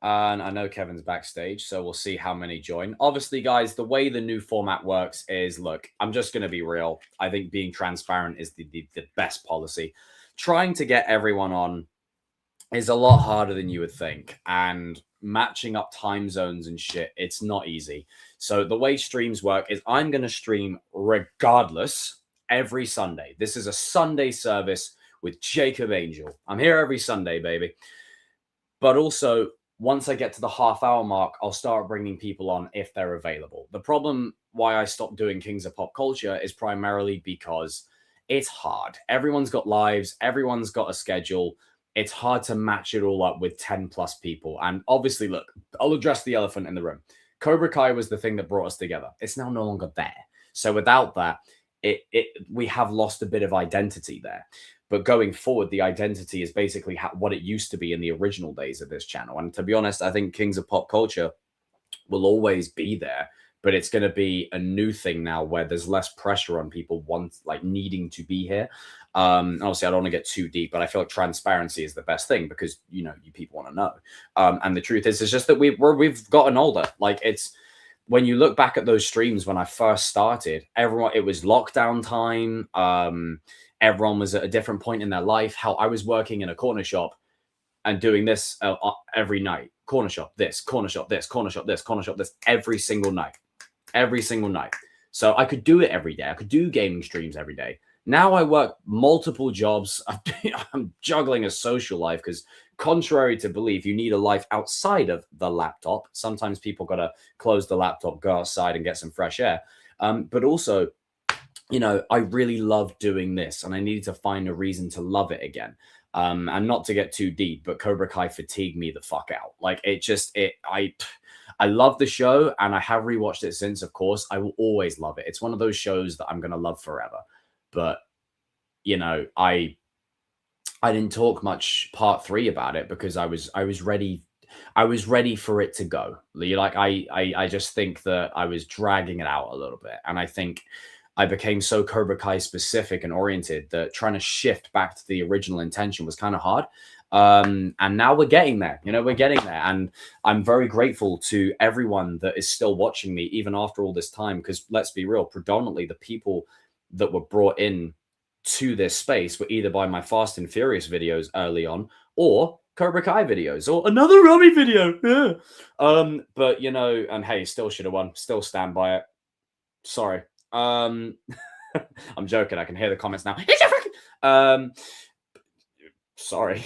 And I know Kevin's backstage, so we'll see how many join. Obviously, guys, the way the new format works is, look, I'm just going to be real. I think being transparent is the best policy. Trying to get everyone on is a lot harder than you would think. And matching up time zones and shit, it's not easy. So the way streams work is I'm going to stream regardless every Sunday. This is a Sunday service with Jacob Angel. I'm here every Sunday, baby. But also, once I get to the half-hour mark, I'll start bringing people on if they're available. The problem why I stopped doing Kings of Pop Culture is primarily because it's hard. Everyone's got lives. Everyone's got a schedule. It's hard to match it all up with 10 plus people. And obviously, look, I'll address the elephant in the room. Cobra Kai was the thing that brought us together. It's now no longer there. So without that, we have lost a bit of identity there. But going forward, the identity is basically what it used to be in the original days of this channel. And to be honest, I think Kings of Pop Culture will always be there. But it's going to be a new thing now where there's less pressure on people needing to be here. Obviously, I don't want to get too deep, but I feel like transparency is the best thing because, you know, you people want to know. And the truth is, it's just that we've gotten older. Like, it's when you look back at those streams when I first started, it was lockdown time. Everyone was at a different point in their life. How I was working in a corner shop and doing this every night. Corner shop, this, corner shop, this, corner shop, this, corner shop, this, every single night. Every single night. So I could do it every day. I could do gaming streams every day. Now I work multiple jobs. I'm juggling a social life because contrary to belief, you need a life outside of the laptop. Sometimes people got to close the laptop, go outside and get some fresh air. But also, you know, I really love doing this and I needed to find a reason to love it again. And not to get too deep, but Cobra Kai fatigued me the fuck out. Like I love the show and I have rewatched it since, of course. I will always love it. It's one of those shows that I'm going to love forever. But, you know, I didn't talk much part 3 about it because I was ready. I was ready for it to go. Like I just think that I was dragging it out a little bit. And I think I became so Cobra Kai specific and oriented that trying to shift back to the original intention was kind of hard. And now we're getting there, you know, we're getting there. And I'm very grateful to everyone that is still watching me, even after all this time, because let's be real, predominantly the people that were brought in to this space were either by my Fast and Furious videos early on or Cobra Kai videos or another Robbie video. Yeah. But you know, and hey, still should have won, still stand by it. Sorry. I'm joking. I can hear the comments now. Sorry.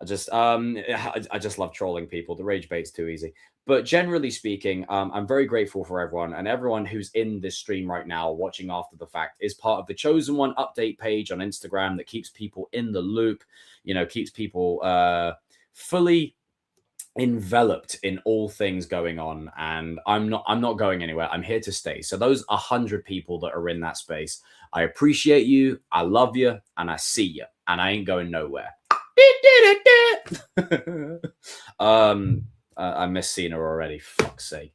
I just love trolling people. The rage bait's too easy. But generally speaking, I'm very grateful for everyone, and everyone who's in this stream right now watching after the fact is part of the Chosen One update page on Instagram that keeps people in the loop, you know, keeps people fully enveloped in all things going on. And I'm not going anywhere. I'm here to stay. So those 100 people that are in that space, I appreciate you, I love you, and I see you, and I ain't going nowhere. I miss Cena already, fuck's sake.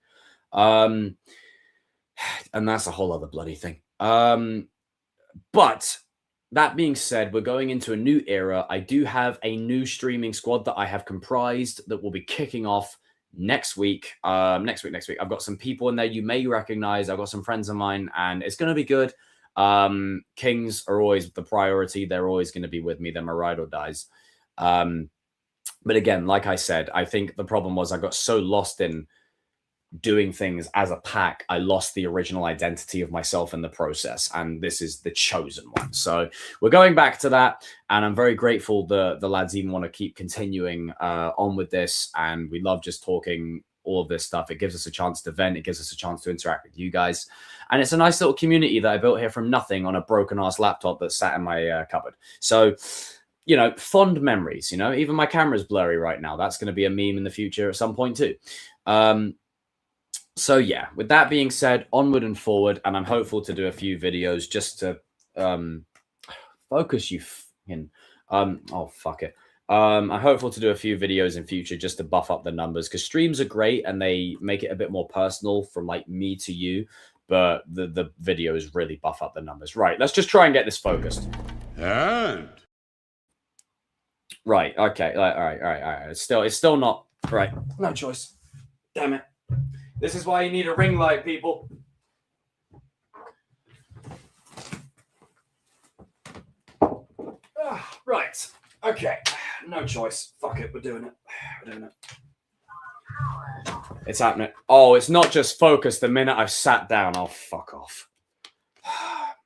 And that's a whole other bloody thing. But that being said, we're going into a new era. I do have a new streaming squad that I have comprised that will be kicking off next week. Next week. I've got some people in there you may recognize. I've got some friends of mine, and it's going to be good. Kings are always the priority. They're always going to be with me. They're my ride or dies. But again, like I said, I think the problem was I got so lost in doing things as a pack, I lost the original identity of myself in the process, and this is the chosen one. So we're going back to that, and I'm very grateful the lads even want to keep continuing on with this, and we love just talking all of this stuff. It gives us a chance to vent, it gives us a chance to interact with you guys, and it's a nice little community that I built here from nothing on a broken ass laptop that sat in my cupboard. So, you know, fond memories. You know, even my camera's blurry right now. That's going to be a meme in the future at some point too. So yeah, with that being said, onward and forward, and I'm hopeful to do a few videos just to focus you in. Oh fuck it. I'm hopeful to do a few videos in future just to buff up the numbers, because streams are great and they make it a bit more personal from like me to you, but the videos really buff up the numbers. Right, let's just try and get this focused. And right, okay, all right. It's still not right. No choice. Damn it. This is why you need a ring light, people. Right. Okay. No choice. Fuck it. We're doing it. It's happening. Oh, it's not just focus the minute I've sat down. Oh, fuck off.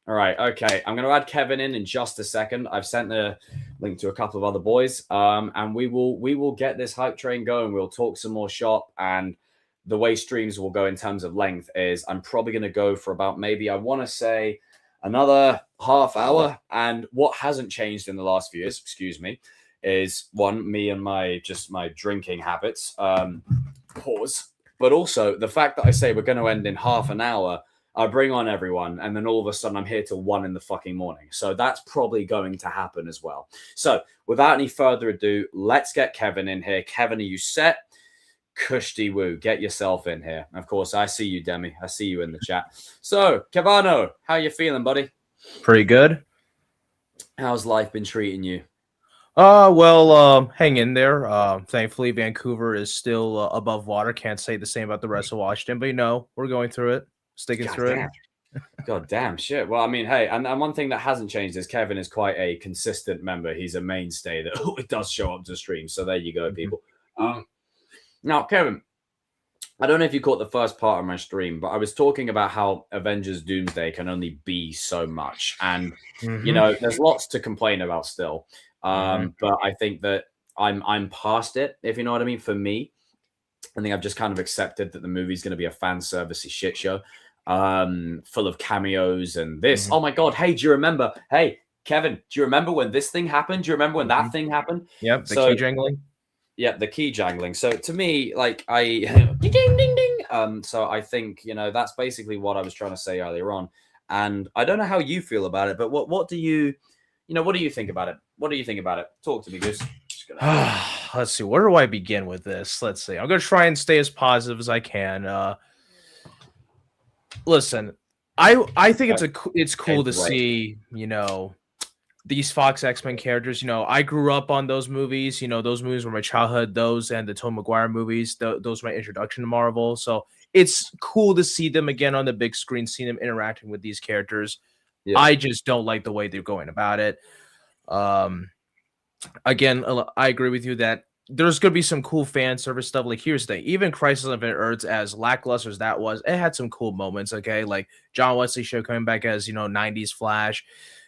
All right. Okay. I'm going to add Kevin in just a second. I've sent the link to a couple of other boys. And we will get this hype train going. We'll talk some more shop, and the way streams will go in terms of length is I'm probably going to go for about maybe, I want to say, another half hour. And what hasn't changed in the last few years, excuse me, is one, me and my drinking habits, pause. But also the fact that I say we're going to end in half an hour, I bring on everyone, and then all of a sudden I'm here till 1 in the fucking morning. So that's probably going to happen as well. So without any further ado, let's get Kevin in here. Kevin, are you set? Kushti woo, get yourself in here. Of course, I see you, Demi. I see you in the chat. So, Kevano, how you feeling, buddy?
Pretty good.
How's life been treating you?
Well, hang in there. Thankfully, Vancouver is still above water. Can't say the same about the rest of Washington, but we're going through it, sticking through it.
God damn shit. Well, I mean, hey, and one thing that hasn't changed is Kevin is quite a consistent member. He's a mainstay that does show up to stream. So there you go, people. Now, Kevin, I don't know if you caught the first part of my stream, but I was talking about how Avengers Doomsday can only be so much. And, you know, there's lots to complain about still. But I think that I'm past it, if you know what I mean. For me, I think I've just kind of accepted that the movie's going to be a fan servicey shit show, full of cameos and this. Oh, my God. Hey, do you remember? Hey, Kevin, do you remember when this thing happened? Do you remember when that thing happened?
Yep, the key jangling.
Yeah, the key jangling. So to me, like ding, ding, ding, ding. So I think, you know, that's basically what I was trying to say earlier on. And I don't know how you feel about it, but what do you think about it? What do you think about it? Talk to me, Goose.
Let's see. Where do I begin with this? Let's see. I'm going to try and stay as positive as I can. Listen, I think it's cool to see, you know, these Fox X-Men characters. You know, I grew up on those movies. You know, those movies were my childhood. Those and the Tobey Maguire movies. Those were my introduction to Marvel. So it's cool to see them again on the big screen, seeing them interacting with these characters. Yeah. I just don't like the way they're going about it. Again, I agree with you that there's going to be some cool fan service stuff. Like, here's the thing. Even Crisis on Infinite Earths, as lackluster as that was, it had some cool moments, okay? Like John Wesley Show coming back as, you know, 90s Flash.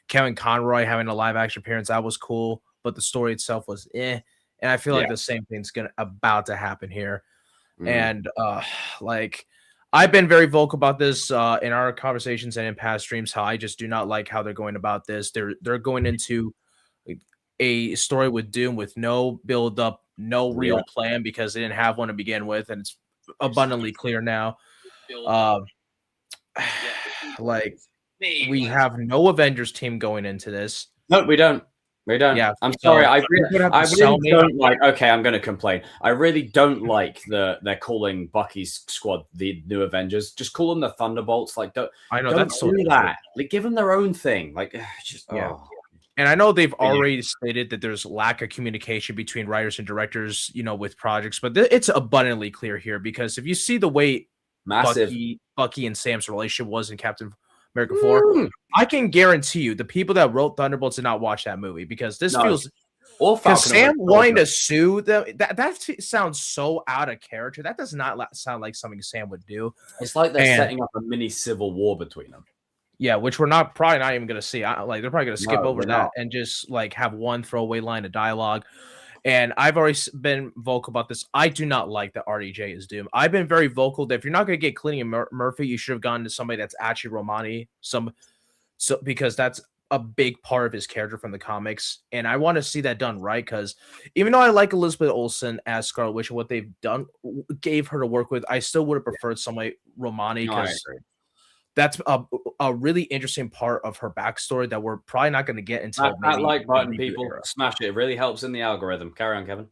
Kevin Conroy having a live-action appearance, that was cool. But the story itself was eh. And I feel like the same thing's about to happen here. And, like, I've been very vocal about this in our conversations and in past streams, how I just do not like how they're going about this. They're going into a story with Doom with no build up, no real plan, because they didn't have one to begin with, and it's abundantly clear now. Like, we have no Avengers team going into this.
No, we don't. We don't. Yeah, I'm sorry. I really don't like. Okay, I'm going to complain. I really don't like they're calling Bucky's squad the New Avengers. Just call them the Thunderbolts. Like, don't do that. Like, give them their own thing. Like, just
And I know they've already stated that there's lack of communication between writers and directors, you know, with projects, but it's abundantly clear here, because if you see the way Bucky and Sam's relationship was in Captain America 4, I can guarantee you the people that wrote Thunderbolts did not watch that movie, because this feels because Sam wanting to sue them, that sounds so out of character. That does not sound like something Sam would do.
It's like they're setting up a mini civil war between them.
Yeah, which we're probably not even going to see. Like, they're probably going to skip over that and just like have one throwaway line of dialogue. And I've already been vocal about this. I do not like that RDJ is Doom. I've been very vocal that if you're not going to get Cillian Murphy, you should have gone to somebody that's actually Romani. Because that's a big part of his character from the comics, and I want to see that done right. Because even though I like Elizabeth Olsen as Scarlet Witch and what they've done gave her to work with, I still would have preferred somebody Romani,
No, I
because
agree.
that's a really interesting part of her backstory that we're probably not going to get until
That
maybe
like
the
button,
reboot
people,
era.
smash it. It really helps in the algorithm. Carry on, Kevin.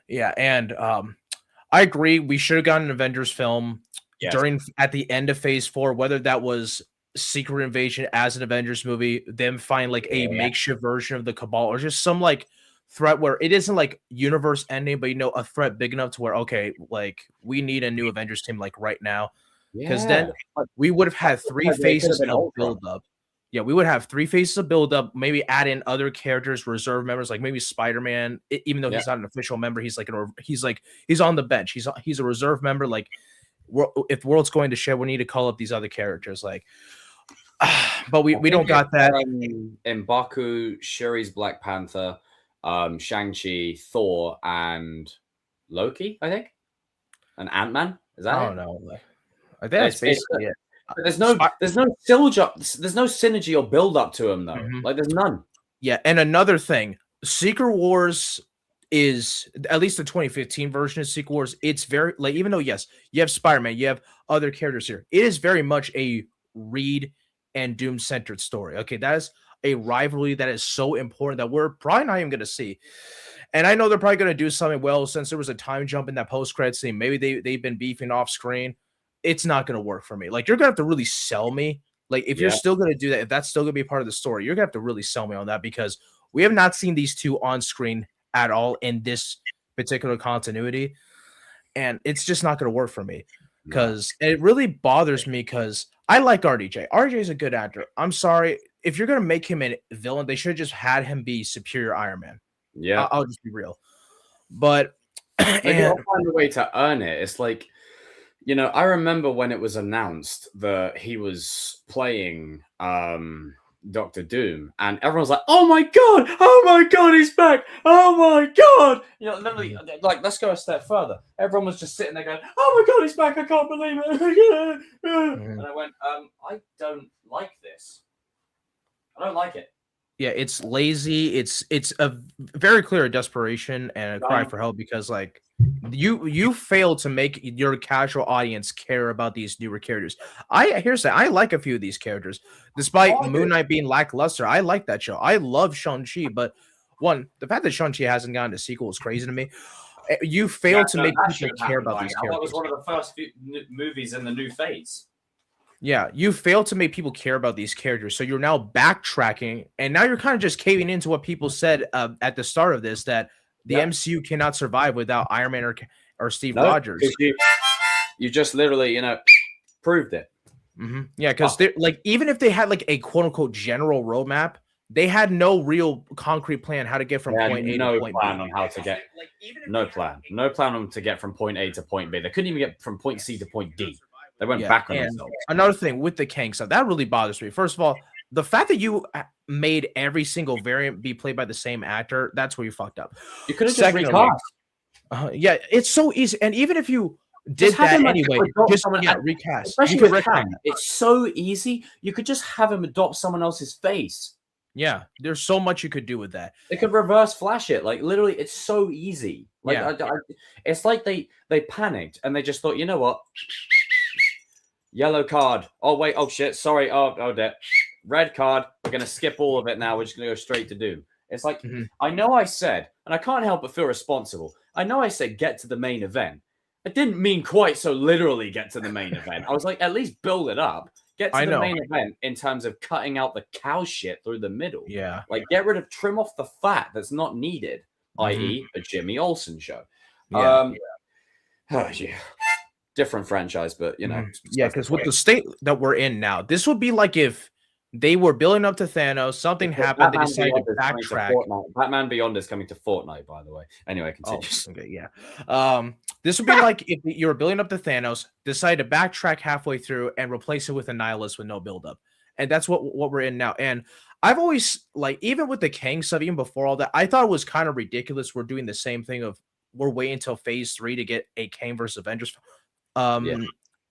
Yeah, and I agree. We should have gotten an Avengers film
Yes.
at the end of Phase 4, whether that was Secret Invasion as an Avengers movie, them find like a makeshift version of the Cabal, or just some like threat where it isn't like universe ending, but a threat big enough to where, okay, like we need a new Avengers team like right now. Because then we would have had 3 phases of build up. Yeah, we would have 3 phases of build up, maybe add in other characters, reserve members, like maybe Spider-Man, even though he's not an official member, he's on the bench. He's a reserve member. Like, if World's going to share, we need to call up these other characters. Like, but we don't got that.
M'Baku, Shuri's Black Panther, Shang-Chi, Thor, and Loki, I think, and Ant-Man. Is that?
I don't know. I think that's basically it.
There's no synergy or build up to him though. Mm-hmm. Like, there's none.
Yeah, and another thing, Secret Wars is, at least the 2015 version of Secret Wars, it's very, like, even though yes, you have Spider-Man, you have other characters here, it is very much a Reed and Doom centered story. Okay, that is a rivalry that is so important that we're probably not even going to see. And I know they're probably going to do something, well, since there was a time jump in that post-credit scene, maybe they've been beefing off screen. It's not going to work for me. Like, you're going to have to really sell me. Like, if you're still going to do that, if that's still going to be part of the story, you're going to have to really sell me on that, because we have not seen these two on screen at all in this particular continuity. And it's just not going to work for me, because it really bothers me, because I like RDJ. RDJ is a good actor. I'm sorry. If you're going to make him a villain, they should have just had him be Superior Iron Man.
Yeah.
I'll just be real. But
and I'll find a way to earn it. It's like, I remember when it was announced that he was playing Dr. Doom, and everyone was like, oh my god, he's back, oh my god. Literally, like, let's go a step further. Everyone was just sitting there going, oh my god, he's back, I can't believe it. And I went, I don't like this. I don't like it.
Yeah, it's lazy. It's a very clear desperation and a cry for help, because like you fail to make your casual audience care about these newer characters. I like a few of these characters, despite Moon Knight being lackluster. I like that show. I love Shang-Chi, but the fact that Shang-Chi hasn't gotten a sequel is crazy to me. You fail to make people care about these characters.
That was one of the first few movies in the new phase.
Yeah, you failed to make people care about these characters, so you're now backtracking, and now you're kind of just caving into what people said at the start of this, that the MCU cannot survive without Iron Man or Steve Rogers.
You just literally, proved it.
Mm-hmm. Yeah, because like, even if they had like a quote unquote general roadmap, they had no real concrete plan how to get from point A to point B.
On how to get. No plan on to get from point A to point B. They couldn't even get from point C to point D. They went back on themselves.
Another thing with the Kang stuff, that really bothers me. First of all, the fact that you made every single variant be played by the same actor, that's where you fucked up.
You could have just recast.
Yeah, it's so easy. And even if you did that anyway, just recast.
Especially with Kang, it's so easy. You could just have him adopt someone else's face.
Yeah, there's so much you could do with that.
They could reverse flash it. Like, literally, it's so easy. Like, it's like they panicked and they just thought, you know what? Yellow card. Oh, wait. Oh, shit. Sorry. Oh, dear. Red card. We're going to skip all of it now. We're just going to go straight to Doom. It's like, I know I said, and I can't help but feel responsible. I know I said get to the main event. I didn't mean quite so literally get to the main event. I was like, at least build it up. Get to the main event in terms of cutting out the cow shit through the middle.
Yeah.
Like, trim off the fat that's not needed, i.e. a Jimmy Olsen show.
Yeah.
Different franchise, but
yeah, because with the state that we're in now, this would be like if they were building up to Thanos, something happened, they decided to backtrack.
Batman Beyond is coming to Fortnite, by the way. Anyway, continue.
Okay, yeah. This would be like if you were building up to Thanos, decided to backtrack halfway through and replace it with a Nihilist with no buildup. And that's what we're in now. And I've always, like, even with the Kang stuff, even before all that, I thought it was kind of ridiculous. We're doing the same thing of we're waiting until phase 3 to get a Kang versus Avengers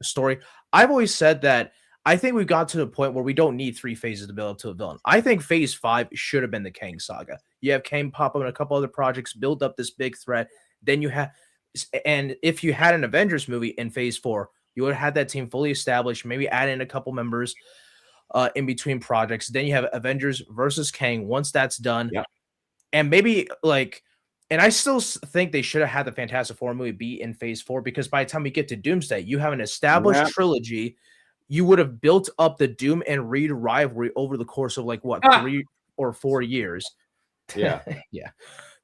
story. I've always said that I think we've got to the point where we don't need 3 phases to build up to a villain. I think phase 5 should have been the Kang saga. You have Kang pop up in a couple other projects, build up this big threat. Then you have, and if you had an Avengers movie in phase 4, you would have had that team fully established, maybe add in a couple members in between projects. Then you have Avengers versus Kang once that's done.
Yep.
And maybe like, and I still think they should have had the Fantastic Four movie be in phase 4, because by the time we get to Doomsday, you have an established trilogy. You would have built up the Doom and Reed rivalry over the course of like what 3 or 4 years.
Yeah.
Yeah.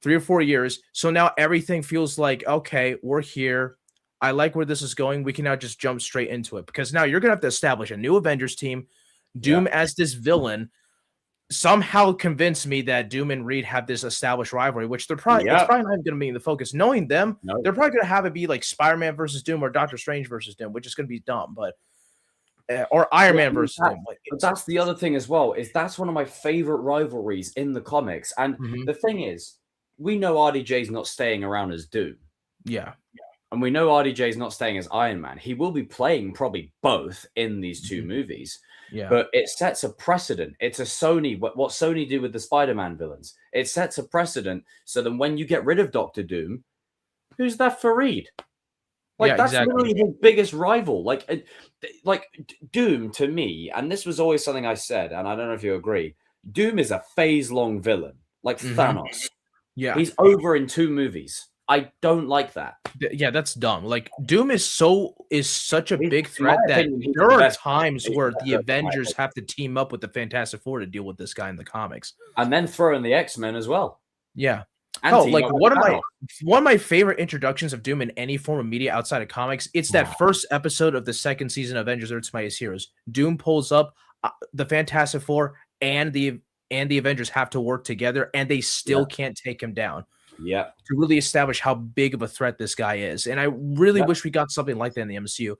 3 or 4 years. So now everything feels like, okay, we're here. I like where this is going. We can now just jump straight into it, because now you're going to have to establish a new Avengers team, Doom as this villain. Somehow convince me that Doom and Reed have this established rivalry, which they're probably, it's probably not even going to be in the focus. Knowing them, they're probably going to have it be like Spider-Man versus Doom or Doctor Strange versus Doom, which is going to be dumb, but or Iron Man versus Doom.
But that's the other thing as well, is that's one of my favorite rivalries in the comics. And the thing is, we know RDJ's not staying around as Doom.
Yeah.
And we know RDJ's not staying as Iron Man. He will be playing probably both in these 2 movies.
Yeah.
But it sets a precedent. It's a Sony, what Sony do with the Spider-Man villains. It sets a precedent. So then when you get rid of Doctor Doom, who's that for Reed? Like, that's literally his biggest rival. Like Doom to me, and this was always something I said, and I don't know if you agree, Doom is a phase-long villain, like Thanos.
Yeah.
He's over in 2 movies. I don't like that.
Yeah, that's dumb. Like, Doom is such a big threat that there are times where the Avengers have to team up with the Fantastic Four to deal with this guy in the comics.
And then throw in the X-Men as well.
Yeah. Like one of my favorite introductions of Doom in any form of media outside of comics, it's that first episode of the 2nd season of Avengers Earth's Mightiest Heroes. Doom pulls up, the Fantastic Four and the Avengers have to work together, and they still can't take him down.
Yeah.
To really establish how big of a threat this guy is. And I really wish we got something like that in the MCU.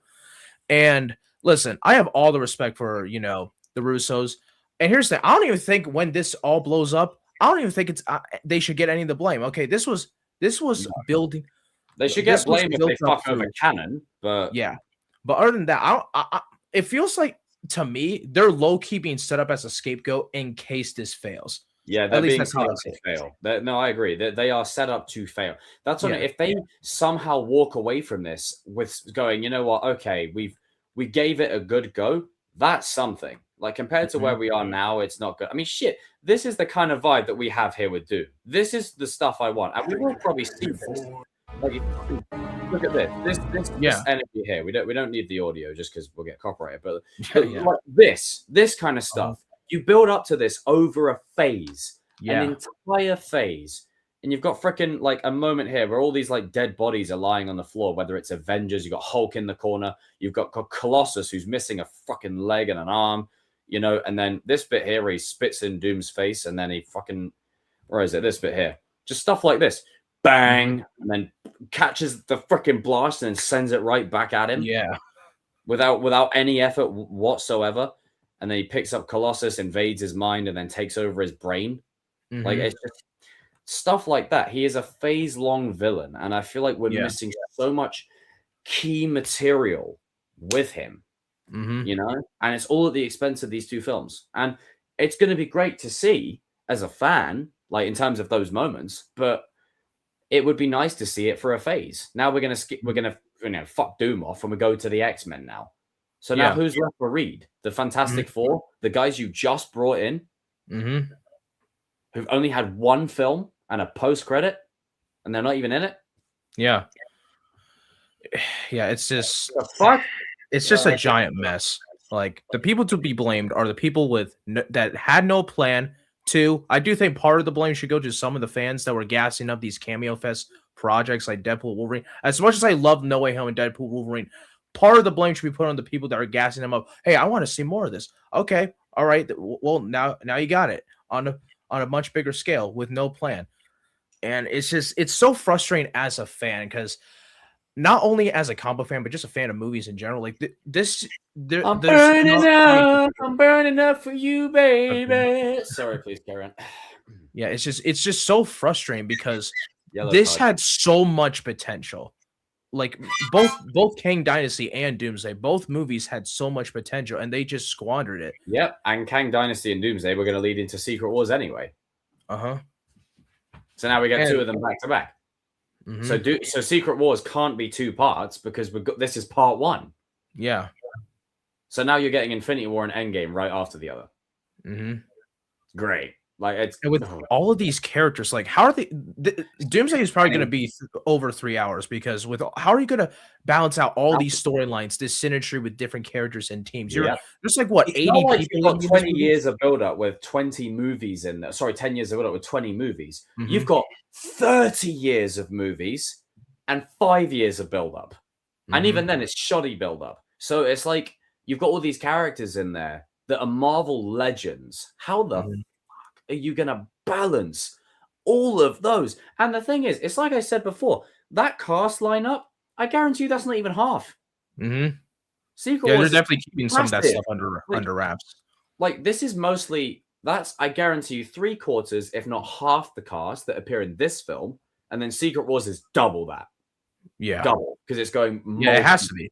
And listen, I have all the respect for, the Russos. And here's the thing. I don't even think when this all blows up, I don't even think it's they should get any of the blame. Okay, this was building.
They should get blamed if they fuck over canon, but
yeah. But other than that, it feels like to me they're low key being set up as a scapegoat in case this fails.
Yeah, they're being set up to fail. No, I agree. They are set up to fail. That's on it. If they somehow walk away from this with going, you know what? Okay, we gave it a good go. That's something. Like, compared to where we are now, it's not good. I mean, shit. This is the kind of vibe that we have here with Doom. This is the stuff I want, and we will probably see this. Like, look at this. This energy here. We don't need the audio just because we'll get copyrighted. But like this kind of stuff. You build up to this over a phase, an entire phase, and you've got freaking like a moment here where all these like dead bodies are lying on the floor. Whether it's Avengers, you've got Hulk in the corner, you've got Colossus who's missing a fucking leg and an arm, and then this bit here where he spits in Doom's face, and then he fucking, where is it? This bit here, just stuff like this, bang, and then catches the freaking blast and then sends it right back at him, without any effort whatsoever. And then he picks up Colossus, invades his mind, and then takes over his brain. Like, it's just stuff like that. He is a phase-long villain, and I feel like we're missing so much key material with him, And it's all at the expense of these 2 films. And it's going to be great to see as a fan, like in terms of those moments, but it would be nice to see it for a phase. Now we're going to fuck Doom off and we go to the X-Men now. So now who's left for Reed? The Fantastic Four, the guys you just brought in, who've only had 1 film and a post-credit, and they're not even in it?
Yeah. Yeah, it's just...
Fuck?
It's just a giant mess. Like, the people to be blamed are the people that had no plan. 2, I do think part of the blame should go to some of the fans that were gassing up these Cameo Fest projects like Deadpool, Wolverine. As much as I love No Way Home and Deadpool, Wolverine, part of the blame should be put on the people that are gassing them up. Hey, I want to see more of this. Okay, all right. Well, now you got it on a much bigger scale with no plan. And it's so frustrating as a fan, because not only as a comic fan, but just a fan of movies in general. Like I'm burning up for you, baby.
Sorry, please, Karen.
Yeah, it's just so frustrating because this had so much potential. like both Kang Dynasty and Doomsday, both movies had so much potential and they just squandered it.
Yep, and Kang Dynasty and Doomsday were going to lead into Secret Wars anyway.
Uh-huh.
So now we get two of them back to back.
Mm-hmm.
So Secret Wars can't be 2 parts because this is part 1.
Yeah.
So now you're getting Infinity War and Endgame right after the other.
Mm-hmm.
Great. Like it's
and with all of these characters, like how are they? Doomsday is probably going to be over 3 hours because with how are you going to balance out all these storylines, this synergy with different characters and teams? There's like what, 80
like
people.
You've got 20 years of build up with 20 movies in there. Sorry, 10 years of build up with 20 movies.
Mm-hmm.
You've got 30 years of movies and 5 years of build up, and even then it's shoddy build up. So it's like you've got all these characters in there that are Marvel legends. How the fuck are you going to balance all of those? And the thing is, it's like I said before, that cast lineup, I guarantee you that's not even half.
Secret Wars, they're definitely keeping some of that stuff under wraps.
Like this is mostly, I guarantee you 3/4, if not half the cast that appear in this film. And then Secret Wars is double that.
Yeah.
Double. Because it's going
it has to be.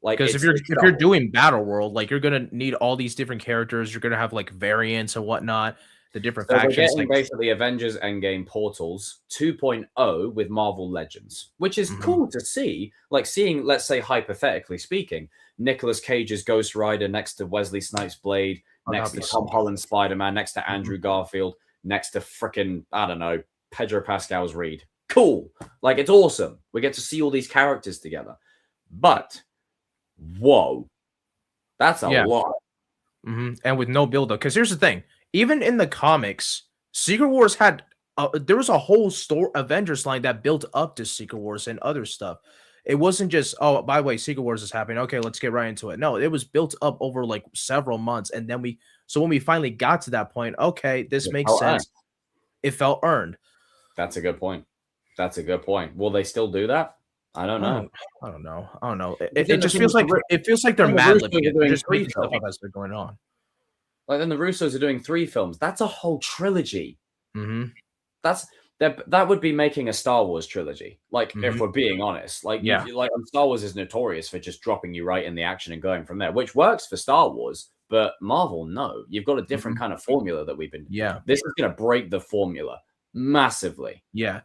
Like,
because if you're doing Battle World, like you're gonna need all these different characters. You're gonna have like variants and whatnot, the different factions.
We're getting basically Avengers Endgame Portals 2.0 with Marvel Legends, which is cool to see. Like seeing, let's say hypothetically speaking, Nicolas Cage's Ghost Rider next to Wesley Snipes' Blade, next to Tom Holland's Spider-Man, next to Andrew Garfield, next to frickin', I don't know, Pedro Pascal's Reed. Cool. Like it's awesome. We get to see all these characters together. But whoa, that's a lot.
And with no build-up. Because here's the thing. Even in the comics, Secret Wars had there was a whole Avengers line that built up to Secret Wars and other stuff. It wasn't just, oh, by the way, Secret Wars is happening. Okay, let's get right into it. No, it was built up over like several months. And then when we finally got to that point, okay, this makes sense. It felt earned.
That's a good point. Will they still do that? I don't know.
I don't know. It just feels like they're mad libbing it. They're just making stuff up as they're going on.
Like then the Russos are doing 3 films. That's a whole trilogy. That would be making a Star Wars trilogy. Like if we're being honest, like Star Wars is notorious for just dropping you right in the action and going from there, which works for Star Wars. But Marvel, no, you've got a different kind of formula that we've been.
Yeah,
this is going to break the formula massively.
Yeah,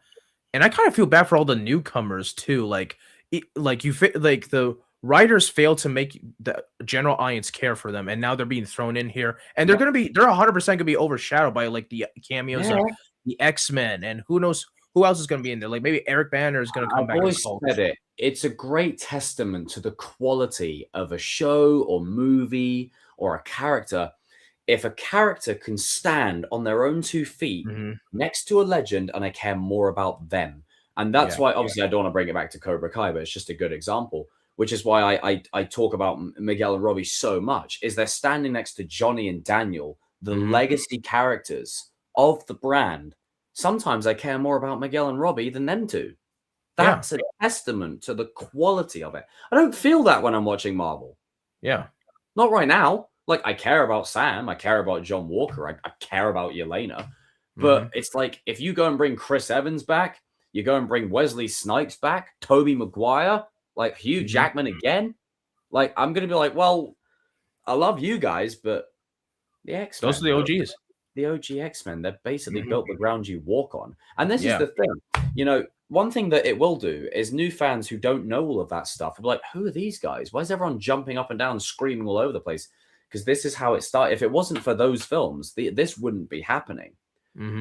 and I kind of feel bad for all the newcomers too. Like the writers failed to make the general audience care for them, and now they're being thrown in here, and they're 100% gonna be overshadowed by like the cameos of the X-Men, and who knows who else is gonna be in there. Like maybe Eric Banner is gonna come back.
I've always said it. It's a great testament to the quality of a show or movie or a character. If a character can stand on their own 2 feet next to a legend, and I care more about them, and that's why obviously I don't want to bring it back to Cobra Kai, but it's just a good example. Which is why I talk about Miguel and Robbie so much, is they're standing next to Johnny and Daniel, the legacy characters of the brand. Sometimes I care more about Miguel and Robbie than them two. That's a testament to the quality of it. I don't feel that when I'm watching Marvel.
Yeah.
Not right now. Like, I care about Sam. I care about John Walker. I care about Yelena. But it's like, if you go and bring Chris Evans back, you go and bring Wesley Snipes back, Tobey Maguire, like Hugh Jackman again, like I'm gonna be like, well, I love you guys, but the X-Men,
those are the OGs,
the OG X-Men. They've basically built the ground you walk on, and this is the thing. One thing that it will do is new fans who don't know all of that stuff will be like, who are these guys? Why is everyone jumping up and down, screaming all over the place? Because this is how it started. If it wasn't for those films, this wouldn't be happening.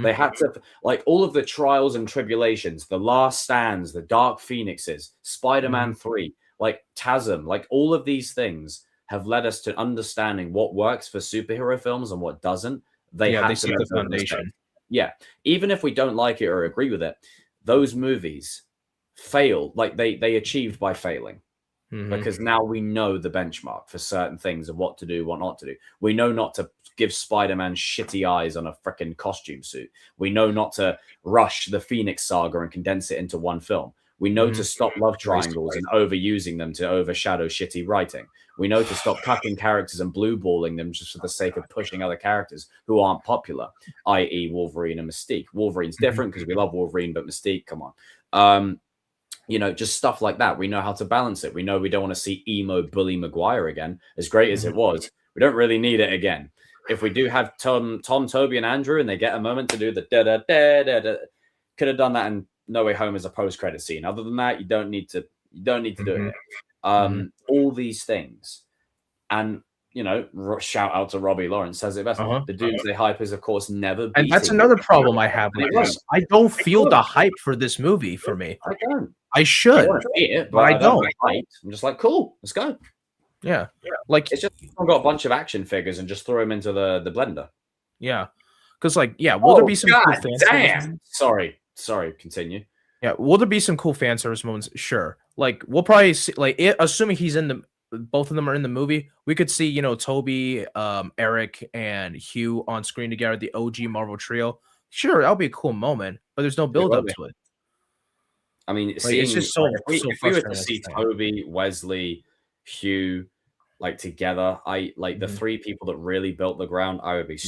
They had to, like, all of the trials and tribulations, the Last Stands, the Dark Phoenixes, Spider-Man 3, like TASM, like all of these things have led us to understanding what works for superhero films and what doesn't. They set the foundation. Yeah. Even if we don't like it or agree with it, those movies failed, like they achieved by failing. Because now we know the benchmark for certain things of what to do, what not to do. We know not to give Spider-Man shitty eyes on a freaking costume suit. We know not to rush the Phoenix saga and condense it into one film. We know to stop love triangles and overusing them to overshadow shitty writing. We know to stop cutting characters and blue balling them just for the sake of pushing other characters who aren't popular, i.e. Wolverine and Mystique. Wolverine's different because we love Wolverine, but Mystique, come on. just stuff like that. We know how to balance it. We know we don't want to see emo bully Maguire again, as great as it was. We don't really need it again. If we do have Tom, Toby, and Andrew, and they get a moment to do the da da da da da, could have done that in No Way Home as a post-credit scene. Other than that, you don't need to do it. All these things, and shout out to Robbie Lawrence, says it best. The Doomsday hype is, of course, never beating.
And that's another problem I have with this. I don't feel the hype for this movie for me.
I don't.
I should.
I want to see it, but I don't. I'm just like, cool, let's go.
Yeah. Like,
it's just I've got a bunch of action figures and just throw them into the blender.
Yeah. Because, like, will there be some cool fan
service? Sorry, continue.
Yeah, will there be some cool fan service moments? Sure. Like, we'll probably see, assuming he's in both of them are in the movie, we could see, Toby, Eric, and Hugh on screen together, the OG Marvel trio. Sure, that'll be a cool moment, but there's no build up to it.
I mean,
it's just so
if we were to see Toby, Wesley, Hugh, together, the three people that really built the ground, I would be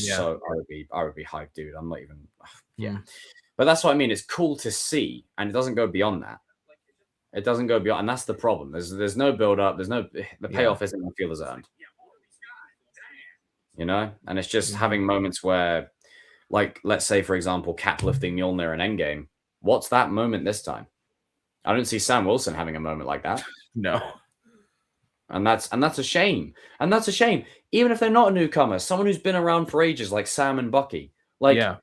I would be hyped, dude. I'm not even But that's what I mean. It's cool to see, and it doesn't go beyond that. It doesn't go beyond, and that's the problem. There's no build up. The payoff isn't going to feel as earned. And it's just having moments where, let's say for example, Cap lifting Mjolnir in Endgame. What's that moment this time? I don't see Sam Wilson having a moment like that.
No.
And that's a shame. And that's a shame. Even if they're not a newcomer, someone who's been around for ages, like Sam and Bucky, they're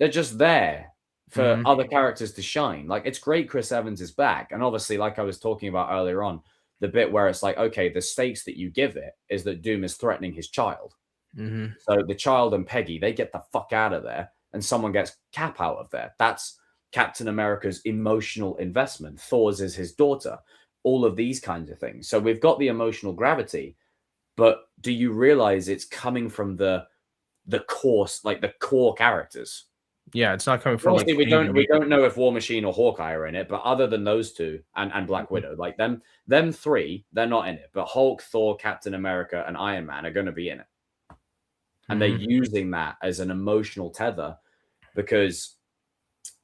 just there for other characters to shine. It's great Chris Evans is back. And obviously, like I was talking about earlier on, the bit where it's like, okay, the stakes that you give it is that Doom is threatening his child. So the child and Peggy, they get the fuck out of there, and someone gets Cap out of there. That's Captain America's emotional investment. Thor's is his daughter. All of these kinds of things. So we've got the emotional gravity, but do you realize it's coming from the core, the core characters?
Yeah, it's not coming from.
Honestly, we don't know if War Machine or Hawkeye are in it, but other than those two and Black Widow, them three, they're not in it. But Hulk, Thor, Captain America, and Iron Man are going to be in it, and they're using that as an emotional tether, because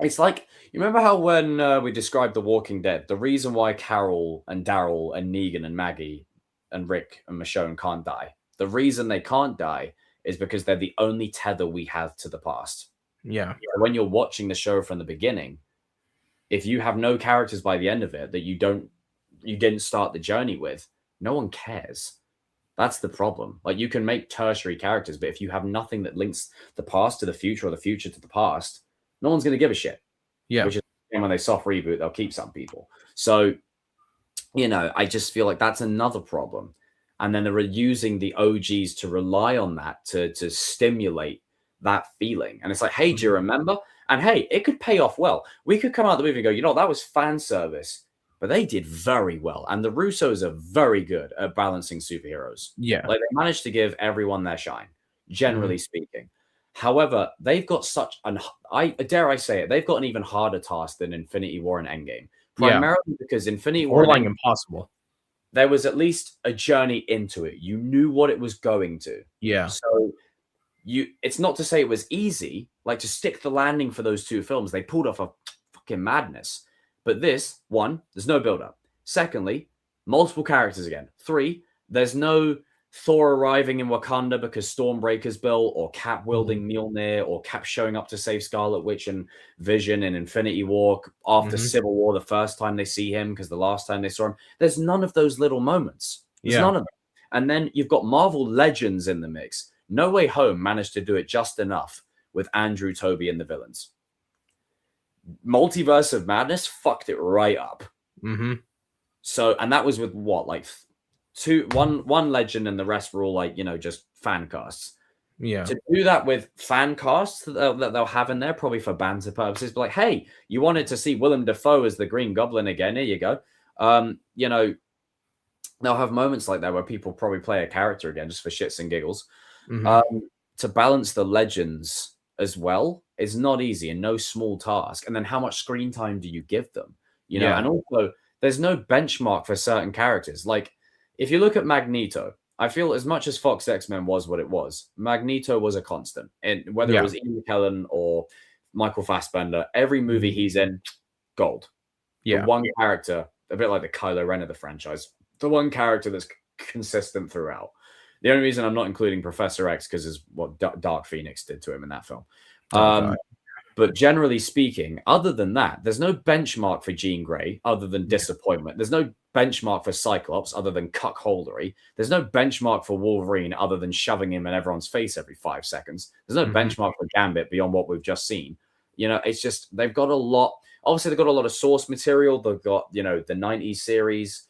it's like, you remember how when we described The Walking Dead, the reason why Carol and Daryl and Negan and Maggie and Rick and Michonne can't die, the reason they can't die is because they're the only tether we have to the past.
Yeah.
When you're watching the show from the beginning, if you have no characters by the end of it that you didn't start the journey with, no one cares. That's the problem. You can make tertiary characters, but if you have nothing that links the past to the future or the future to the past, no one's going to give a shit.
Yeah.
Which is when they soft reboot, they'll keep some people. So, I just feel like that's another problem. And then they're using the OGs to rely on that to stimulate that feeling. And it's like, hey, do you remember? And hey, it could pay off well. We could come out of the movie and go, that was fan service, but they did very well. And the Russos are very good at balancing superheroes.
Yeah.
They managed to give everyone their shine, generally speaking. However, they've got dare I say it, they've got an even harder task than Infinity War and Endgame. Primarily because Infinity War
and impossible.
There was at least a journey into it. You knew what it was going to.
Yeah.
So it's not to say it was easy, to stick the landing for those two films. They pulled off a fucking madness. But this, one, there's no build-up. Secondly, multiple characters again. 3, there's no Thor arriving in Wakanda because Stormbreaker's built, or Cap wielding Mjolnir, or Cap showing up to save Scarlet Witch and Vision in Infinity War after Civil War the first time they see him, because the last time they saw him. There's none of those little moments. There's none of them. And then you've got Marvel Legends in the mix. No Way Home managed to do it just enough with Andrew, Toby, and the villains. Multiverse of Madness fucked it right up. So, and that was with what, one legend, and the rest were all just fan casts.
Yeah.
To do that with fan casts that they'll have in there, probably for banter purposes, but hey, you wanted to see Willem Dafoe as the Green Goblin again, here you go. They'll have moments like that where people probably play a character again just for shits and giggles. To balance the legends as well is not easy and no small task. And then how much screen time do you give them? And also there's no benchmark for certain characters. If you look at Magneto, I feel as much as Fox X-Men was what it was, Magneto was a constant. And whether it was Ian McKellen or Michael Fassbender, every movie he's in, gold. The one character, a bit like the Kylo Ren of the franchise, the one character that's consistent throughout. The only reason I'm not including Professor X because is what Dark Phoenix did to him in that film. But generally speaking, other than that, there's no benchmark for Jean Grey other than disappointment. There's no benchmark for Cyclops other than cuckoldery. There's no benchmark for Wolverine other than shoving him in everyone's face every 5 seconds. There's no benchmark for Gambit beyond what we've just seen. You know, it's just they've got a lot. Obviously, they've got a lot of source material. They've got, you know, the 90s series,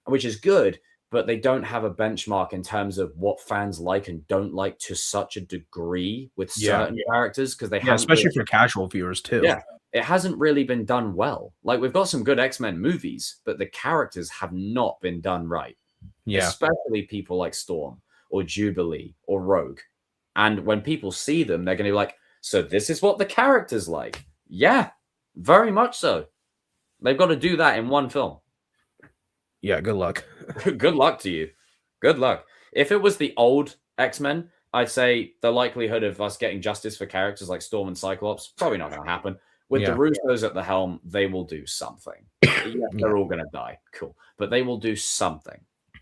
which is good, but they don't have a benchmark in terms of what fans like and don't like to such a degree with certain characters because they have,
especially for casual viewers too.
Yeah, it hasn't really been done well. Like we've got some good X-Men movies, but the characters have not been done right. Yeah, especially people like Storm or Jubilee or Rogue. And when people see them, they're going to be like, "So this is what the character's like." Yeah, very much so. They've got to do that in one film.
Yeah, good luck.
Good luck to you. Good luck. If it was the old X-Men, I'd say the likelihood of us getting justice for characters like Storm and Cyclops, probably not going to happen. With the Russos at the helm, they will do something. They're all going to die. Cool. But they will do something.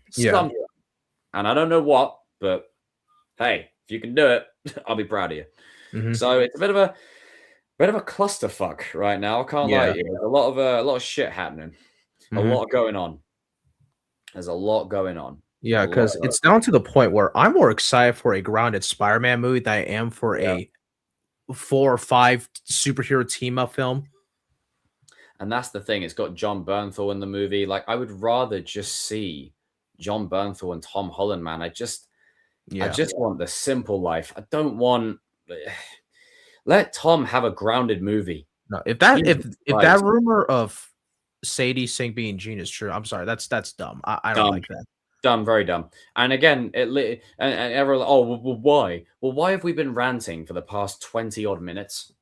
Something. And I don't know what, but hey, if you can do it, I'll be proud of you. So it's a bit of a clusterfuck right now. I can't lie to you. There's a lot of shit happening. A lot going on. There's a lot going on.
Yeah, because it's down to the point where I'm more excited for a grounded Spider-Man movie than I am for a 4 or 5 superhero team-up film.
And that's the thing. It's got John Bernthal in the movie. Like, I would rather just see John Bernthal and Tom Holland, man. I just want the simple life. I don't want... Let Tom have a grounded movie.
No, if that rumor of Sadie Sink being Jean is true, I'm sorry, that's dumb. I don't like that.
Dumb, very dumb. And again, and everyone, well, why? Well, why have we been ranting for the past 20 odd minutes?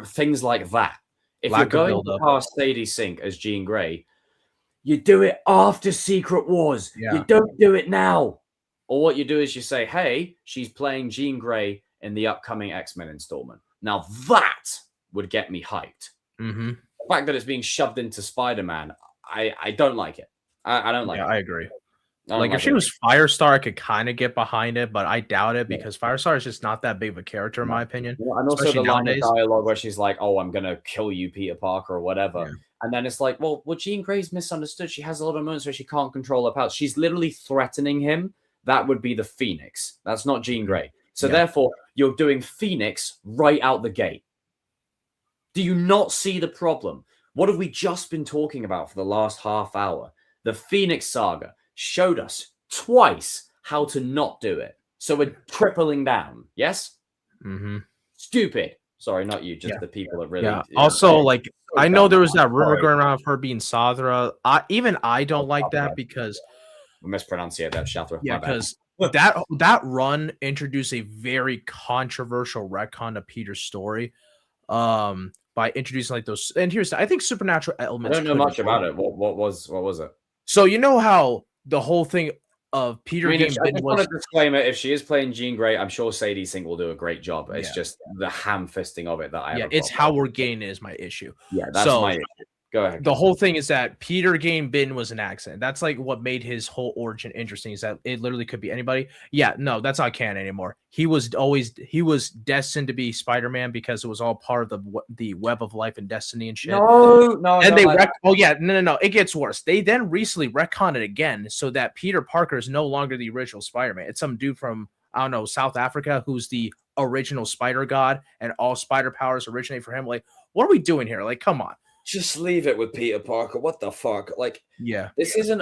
Things like that. If you're going past Sadie Sink as Jean Grey, you do it after Secret Wars. You don't do it now. Or what you do is you say, hey, she's playing Jean Grey in the upcoming X-Men installment. Now that would get me hyped. The fact that it's being shoved into Spider-Man, I don't like it. I don't like it.
I agree. Like if she was Firestar, I could kind of get behind it, but I doubt it because Firestar is just not that big of a character in my opinion.
And also the line of dialogue where she's like, "Oh, I'm gonna kill you, Peter Parker," or whatever. And then it's like, well, Jean Grey's misunderstood. She has a lot of moments where she can't control her powers. She's literally threatening him. That would be the Phoenix. That's not Jean Grey. So therefore, you're doing Phoenix right out the gate. Do you not see the problem? What have we just been talking about for the last half hour? The Phoenix Saga showed us twice how to not do it. So we're tripling down. Yes? Stupid. Sorry, not you, just the people that really...
Also, like, I know there was that rumor going around of her being Sathra. I don't like that because...
We mispronunciate that, Shathra.
Yeah, because that run introduced a very controversial retcon to Peter's story. By introducing like those, and here's I think supernatural elements.
I don't know much about it. What was it?
So you know how the whole thing of Peter
I just want to disclaim it. If she is playing Jean Grey, I'm sure Sadie Sink will do a great job. It's just the ham-fisting of it that I have.
It's how we're getting it is my issue.
Yeah, that's my issue. Go ahead.
The whole thing is that Peter getting bitten was an accident. That's like what made his whole origin interesting is that it literally could be anybody. Yeah, no, that's not canon anymore. He was destined to be Spider-Man because it was all part of the web of life and destiny and shit.
No.
And they no. It gets worse. They then recently retconned it again so that Peter Parker is no longer the original Spider-Man. It's some dude from South Africa who's the original Spider God, and all spider powers originate for him. Like, what are we doing here? Like, come on.
Just leave it with Peter Parker. What the fuck? Like, this isn't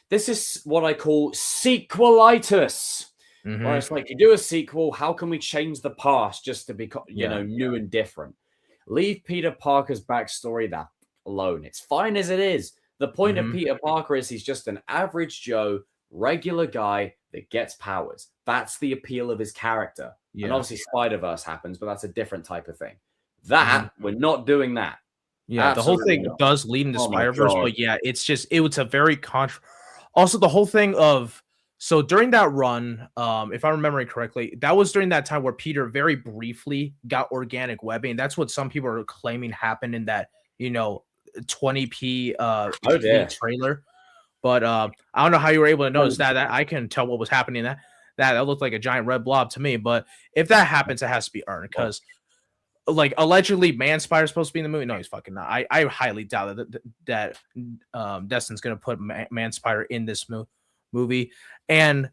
this is what I call sequelitis. Where it's like, you do a sequel, how can we change the past just to be, new and different? Leave Peter Parker's backstory that alone. It's fine as it is. The point of Peter Parker is he's just an average Joe, regular guy that gets powers. That's the appeal of his character. And obviously Spider-Verse happens, but that's a different type of thing. We're not doing that.
Yeah, absolutely. The whole thing does lead into Spider-Verse, but it was a very also the whole thing of so during that run, if I'm remembering correctly, that was during that time where Peter very briefly got organic webbing. That's what some people are claiming happened in that 20p
Oh dear.
leaked trailer. But I don't know how you were able to notice that. I can tell what was happening. That looked like a giant red blob to me. But if that happens, it has to be earned because, like, allegedly, Man Spider's supposed to be in the movie. No, he's fucking not. I highly doubt that Destin's gonna put Man Spider in this movie. And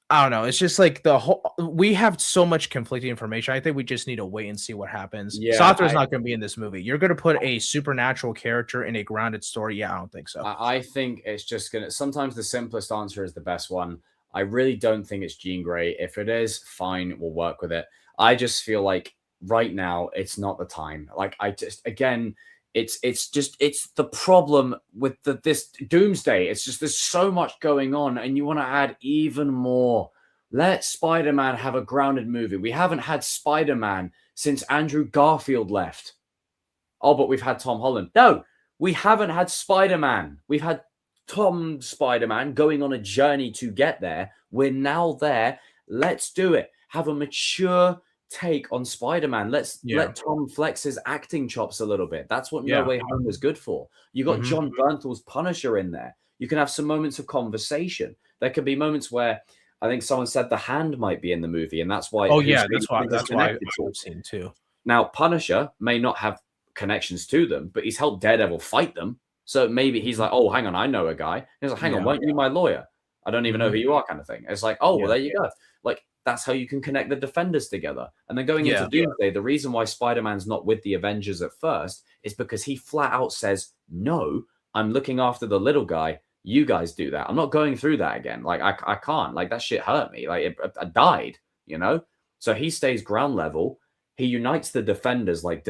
I don't know. It's just like we have so much conflicting information. I think we just need to wait and see what happens.
Yeah,
Sathra's not going to be in this movie. You're going to put a supernatural character in a grounded story. Yeah, I don't think so.
I think it's just going to, sometimes the simplest answer is the best one. I really don't think it's Jean Grey. If it is, fine, we'll work with it. I just feel like right now it's not the time. Like it's the problem with this Doomsday. It's just there's so much going on, and you want to add even more. Let Spider-Man have a grounded movie. We haven't had Spider-Man since Andrew Garfield left. Oh, but we've had Tom Holland. No, we haven't had Spider-Man. We've had Tom Spider-Man going on a journey to get there. We're now there. Let's do it. Have a mature take on Spider-Man. Let Tom flex his acting chops a little bit. That's what No Way Home was good for. You got John Bernthal's Punisher in there. You can have some moments of conversation. There could be moments where I think someone said the Hand might be in the movie, and that's why.
Oh yeah, that's why I've seen too.
Now Punisher may not have connections to them, but he's helped Daredevil fight them. So maybe he's like, oh, hang on, I know a guy. He's like, hang on, weren't you my lawyer? I don't even know who you are, kind of thing. It's like, oh, well, there you go. Like, that's how you can connect the Defenders together. And then going into Doomsday, the reason why Spider-Man's not with the Avengers at first is because he flat out says, no, I'm looking after the little guy. You guys do that. I'm not going through that again. Like, I can't. Like, that shit hurt me. Like, I died, you know? So he stays ground level. He unites the Defenders, like,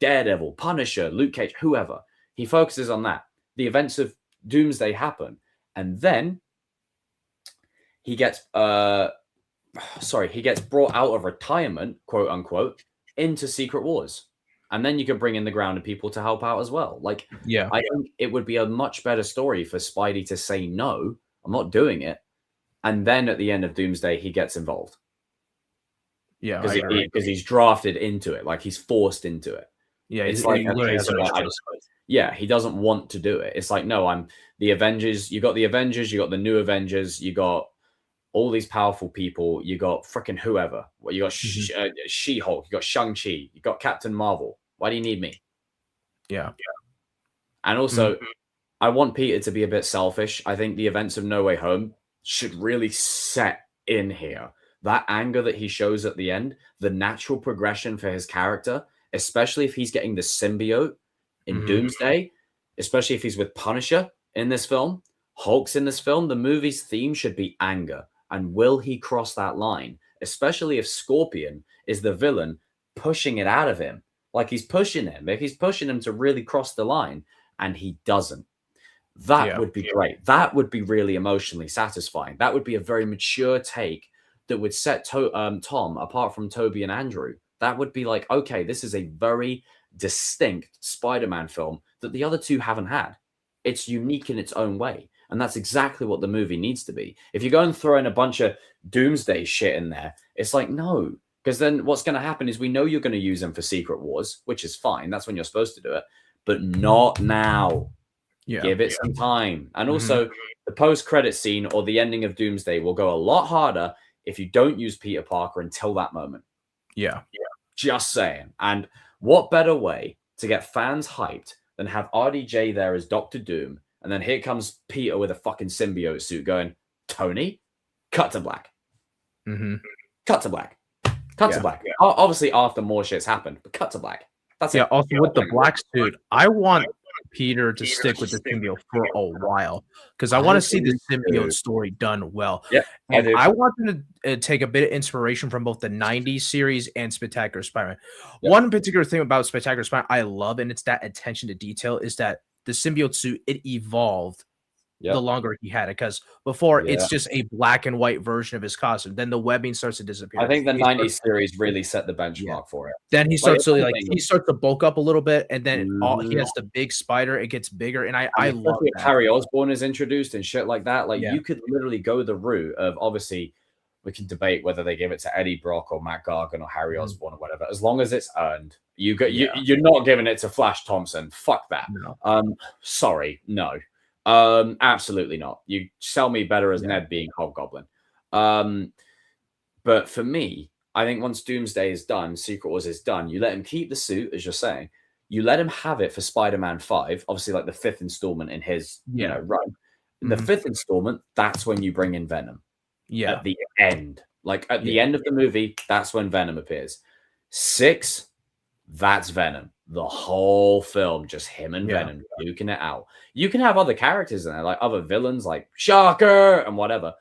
Daredevil, Punisher, Luke Cage, whoever. He focuses on that. The events of Doomsday happen. And then he gets brought out of retirement, quote unquote, into Secret Wars. And then you can bring in the grounded people to help out as well. Like, I think it would be a much better story for Spidey to say, no, I'm not doing it. And then at the end of Doomsday, he gets involved.
Yeah.
Because he's drafted into it. Like, he's forced into it.
Yeah.
It's like, he doesn't want to do it. It's like, no, I'm the Avengers. You got the Avengers, you got the new Avengers, you got all these powerful people, you got freaking whoever. Well, you got She-Hulk, you got Shang-Chi, you got Captain Marvel. Why do you need me?
Yeah.
And also, I want Peter to be a bit selfish. I think the events of No Way Home should really set in here. That anger that he shows at the end, the natural progression for his character, especially if he's getting the symbiote in Doomsday, especially if he's with Punisher in this film, Hulk's in this film, the movie's theme should be anger. And will he cross that line? Especially if Scorpion is the villain pushing it out of him. Like, he's pushing him. If he's pushing him to really cross the line and he doesn't, that would be great. That would be really emotionally satisfying. That would be a very mature take that would set Tom apart from Toby and Andrew. That would be like, okay, this is a very distinct Spider-Man film that the other two haven't had. It's unique in its own way. And that's exactly what the movie needs to be. If you go and throw in a bunch of Doomsday shit in there, it's like, no. Because then what's going to happen is we know you're going to use them for Secret Wars, which is fine. That's when you're supposed to do it. But not now. Yeah, give it some time. And also, the post-credit scene or the ending of Doomsday will go a lot harder if you don't use Peter Parker until that moment.
Yeah.
Just saying. And what better way to get fans hyped than have RDJ there as Doctor Doom, and then here comes Peter with a fucking symbiote suit going, Tony, cut to black. Cut to black. Cut to black. Obviously, after more shit's happened, but cut to black. That's it.
Also, with the black suit, I want Peter to stick with the symbiote for a while because I want to see the symbiote story done well.
Yeah,
and I want them to take a bit of inspiration from both the 90s series and Spectacular Spider-Man. One particular thing about Spectacular Spider-Man I love, and it's that attention to detail, is that the symbiote suit, it evolved the longer he had it, because before it's just a black and white version of his costume. Then the webbing starts to disappear.
I think the 90s series really set the benchmark for it.
Then he starts he starts to bulk up a little bit, and then he has the big spider. It gets bigger, and I love that.
Harry Osborn is introduced and shit like that. Like, you could literally go the route of, obviously, we can debate whether they give it to Eddie Brock or Matt Gargan or Harry Osborn or whatever. As long as it's earned, You're not giving it to Flash Thompson. Fuck that.
No.
Sorry, no. Absolutely not. You sell me better as Ned being Hobgoblin. But for me, I think once Doomsday is done, Secret Wars is done, you let him keep the suit, as you're saying. You let him have it for Spider-Man 5, obviously like the 5th installment in his run. In the 5th installment, that's when you bring in Venom.
Yeah.
At the end. Like at the end of the movie, that's when Venom appears. 6, that's Venom. The whole film, just him and Venom duking it out. You can have other characters in there, like other villains like Shocker and whatever.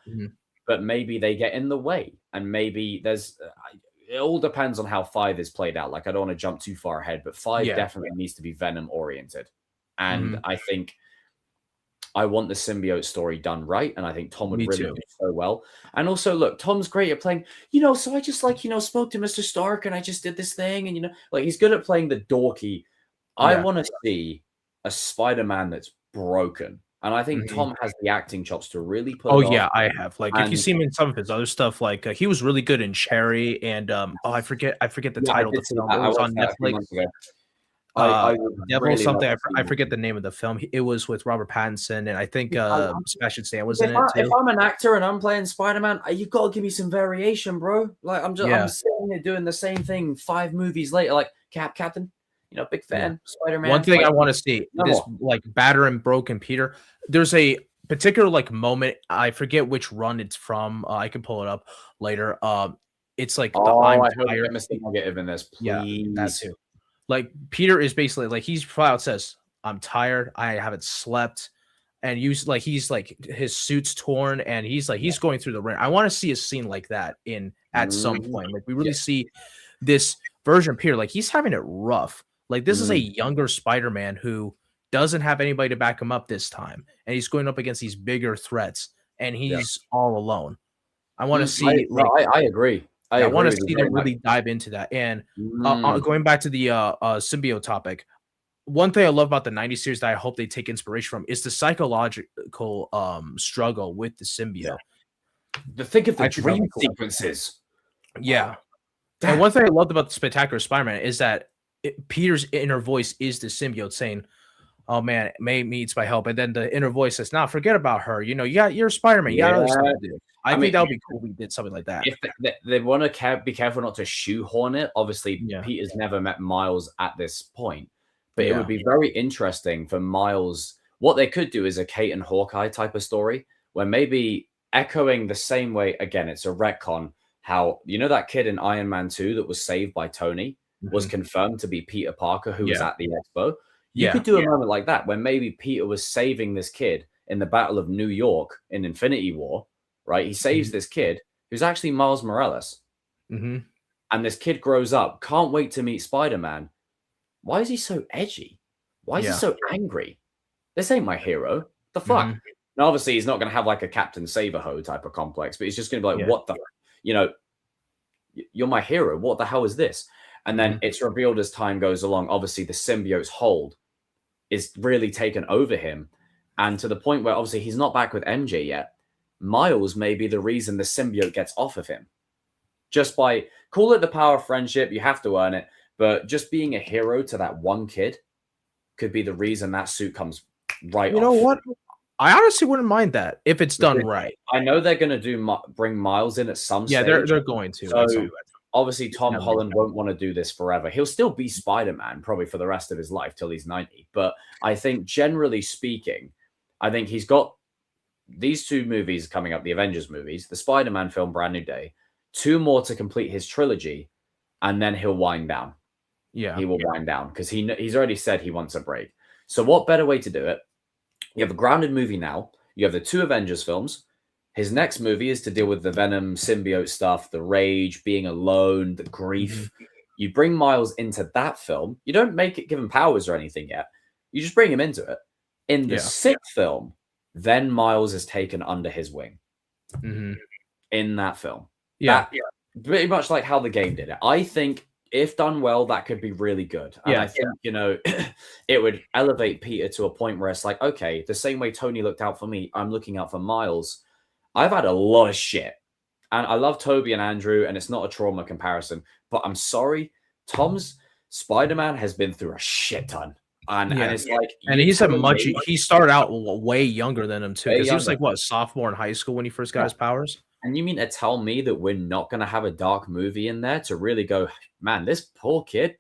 But maybe they get in the way. And maybe there's... it all depends on how 5 is played out. Like, I don't want to jump too far ahead, but 5 definitely needs to be Venom-oriented. And I think I want the symbiote story done right, and I think Tom would really do so well. And also, look, Tom's great at playing, so I just, spoke to Mr. Stark, and I just did this thing, and, he's good at playing the dorky. I want to see a Spider-Man that's broken. And I think Tom has the acting chops to really put it off.
I have. Like, if you see him in some of his other stuff, like he was really good in Cherry, and I forget the title of the film. It was on Netflix. Devil really something. I forget the name of the film. It was with Robert Pattinson, and I think Sebastian Stan was in it too.
If I'm an actor and I'm playing Spider-Man, you've got to give me some variation, bro. Like I'm sitting here doing the same thing 5 movies later, like Captain. Big fan. Spider-Man.
One thing I want to see this like batter and broken Peter. There's a particular like moment. I forget which run it's from. I can pull it up later. It's like
I hope I get Mr. Negative in this, please.
Yeah, that too. Like Peter is basically like he's out says, "I'm tired. I haven't slept," and he's like his suit's torn, and he's going through the rain. I want to see a scene like that at some point. Like we really see this version of Peter. Like he's having it rough. Like this is a younger Spider-Man who doesn't have anybody to back him up this time, and he's going up against these bigger threats, and he's all alone. I want to see.
I agree.
I want to see them really dive into that. And going back to the symbiote topic, one thing I love about the 90s series that I hope they take inspiration from is the psychological struggle with the symbiote.
Think of the dream sequences.
Yeah. And one thing I loved about the Spectacular Spider-Man is that Peter's inner voice is the symbiote saying, "Oh man, May needs my help," and then the inner voice says, "Nah, forget about her. You're Spider-Man. You got other stuff to do." I think that would be cool if we did something like that.
If they want to be careful not to shoehorn it. Obviously, Peter's never met Miles at this point, but it would be very interesting for Miles. What they could do is a Kate and Hawkeye type of story, where maybe echoing the same way. Again, it's a retcon. How that kid in Iron Man 2 that was saved by Tony was confirmed to be Peter Parker, who was at the expo. You could do a moment like that where maybe Peter was saving this kid in the Battle of New York in Infinity War, right? He saves this kid who's actually Miles Morales. And this kid grows up, can't wait to meet Spider-Man. Why is he so edgy? Why is he so angry? This ain't my hero. The fuck? Now, obviously, he's not going to have like a Captain Save-A-Ho type of complex, but he's just going to be like, what the, you're my hero. What the hell is this? And then it's revealed as time goes along. Obviously, the symbiote's hold is really taken over him. And to the point where obviously he's not back with MJ yet. Miles may be the reason the symbiote gets off of him. Just by, call it the power of friendship. You have to earn it. But just being a hero to that one kid could be the reason that suit comes right off.
You know what? I honestly wouldn't mind that if it's done right.
I know they're going to bring Miles in at some stage.
Yeah, they're going to.
So, obviously, Tom Holland won't want to do this forever. He'll still be Spider-Man probably for the rest of his life till he's 90. But I think generally speaking, I think he's got these 2 movies coming up, the Avengers movies, the Spider-Man film, Brand New Day, 2 more to complete his trilogy, and then he'll wind down. Yeah. He will wind down because he's already said he wants a break. So what better way to do it? You have a grounded movie now. You have the 2 Avengers films. His next movie is to deal with the Venom symbiote stuff, the rage, being alone, the grief. You bring Miles into that film. You don't give him powers or anything yet. You just bring him into it. In the 6th film, then Miles is taken under his wing. In that film. Pretty much like how the game did it. I think if done well, that could be really good. And I think, it would elevate Peter to a point where it's like, okay, the same way Tony looked out for me, I'm looking out for Miles. I've had a lot of shit. And I love Toby and Andrew, and it's not a trauma comparison. But I'm sorry, Tom's Spider-Man has been through a shit ton. And it's like,
and he's he started out way younger than him too, because he was like what, sophomore in high school when he first got his powers.
And you mean to tell me that we're not going to have a dark movie in there to really go, man, this poor kid,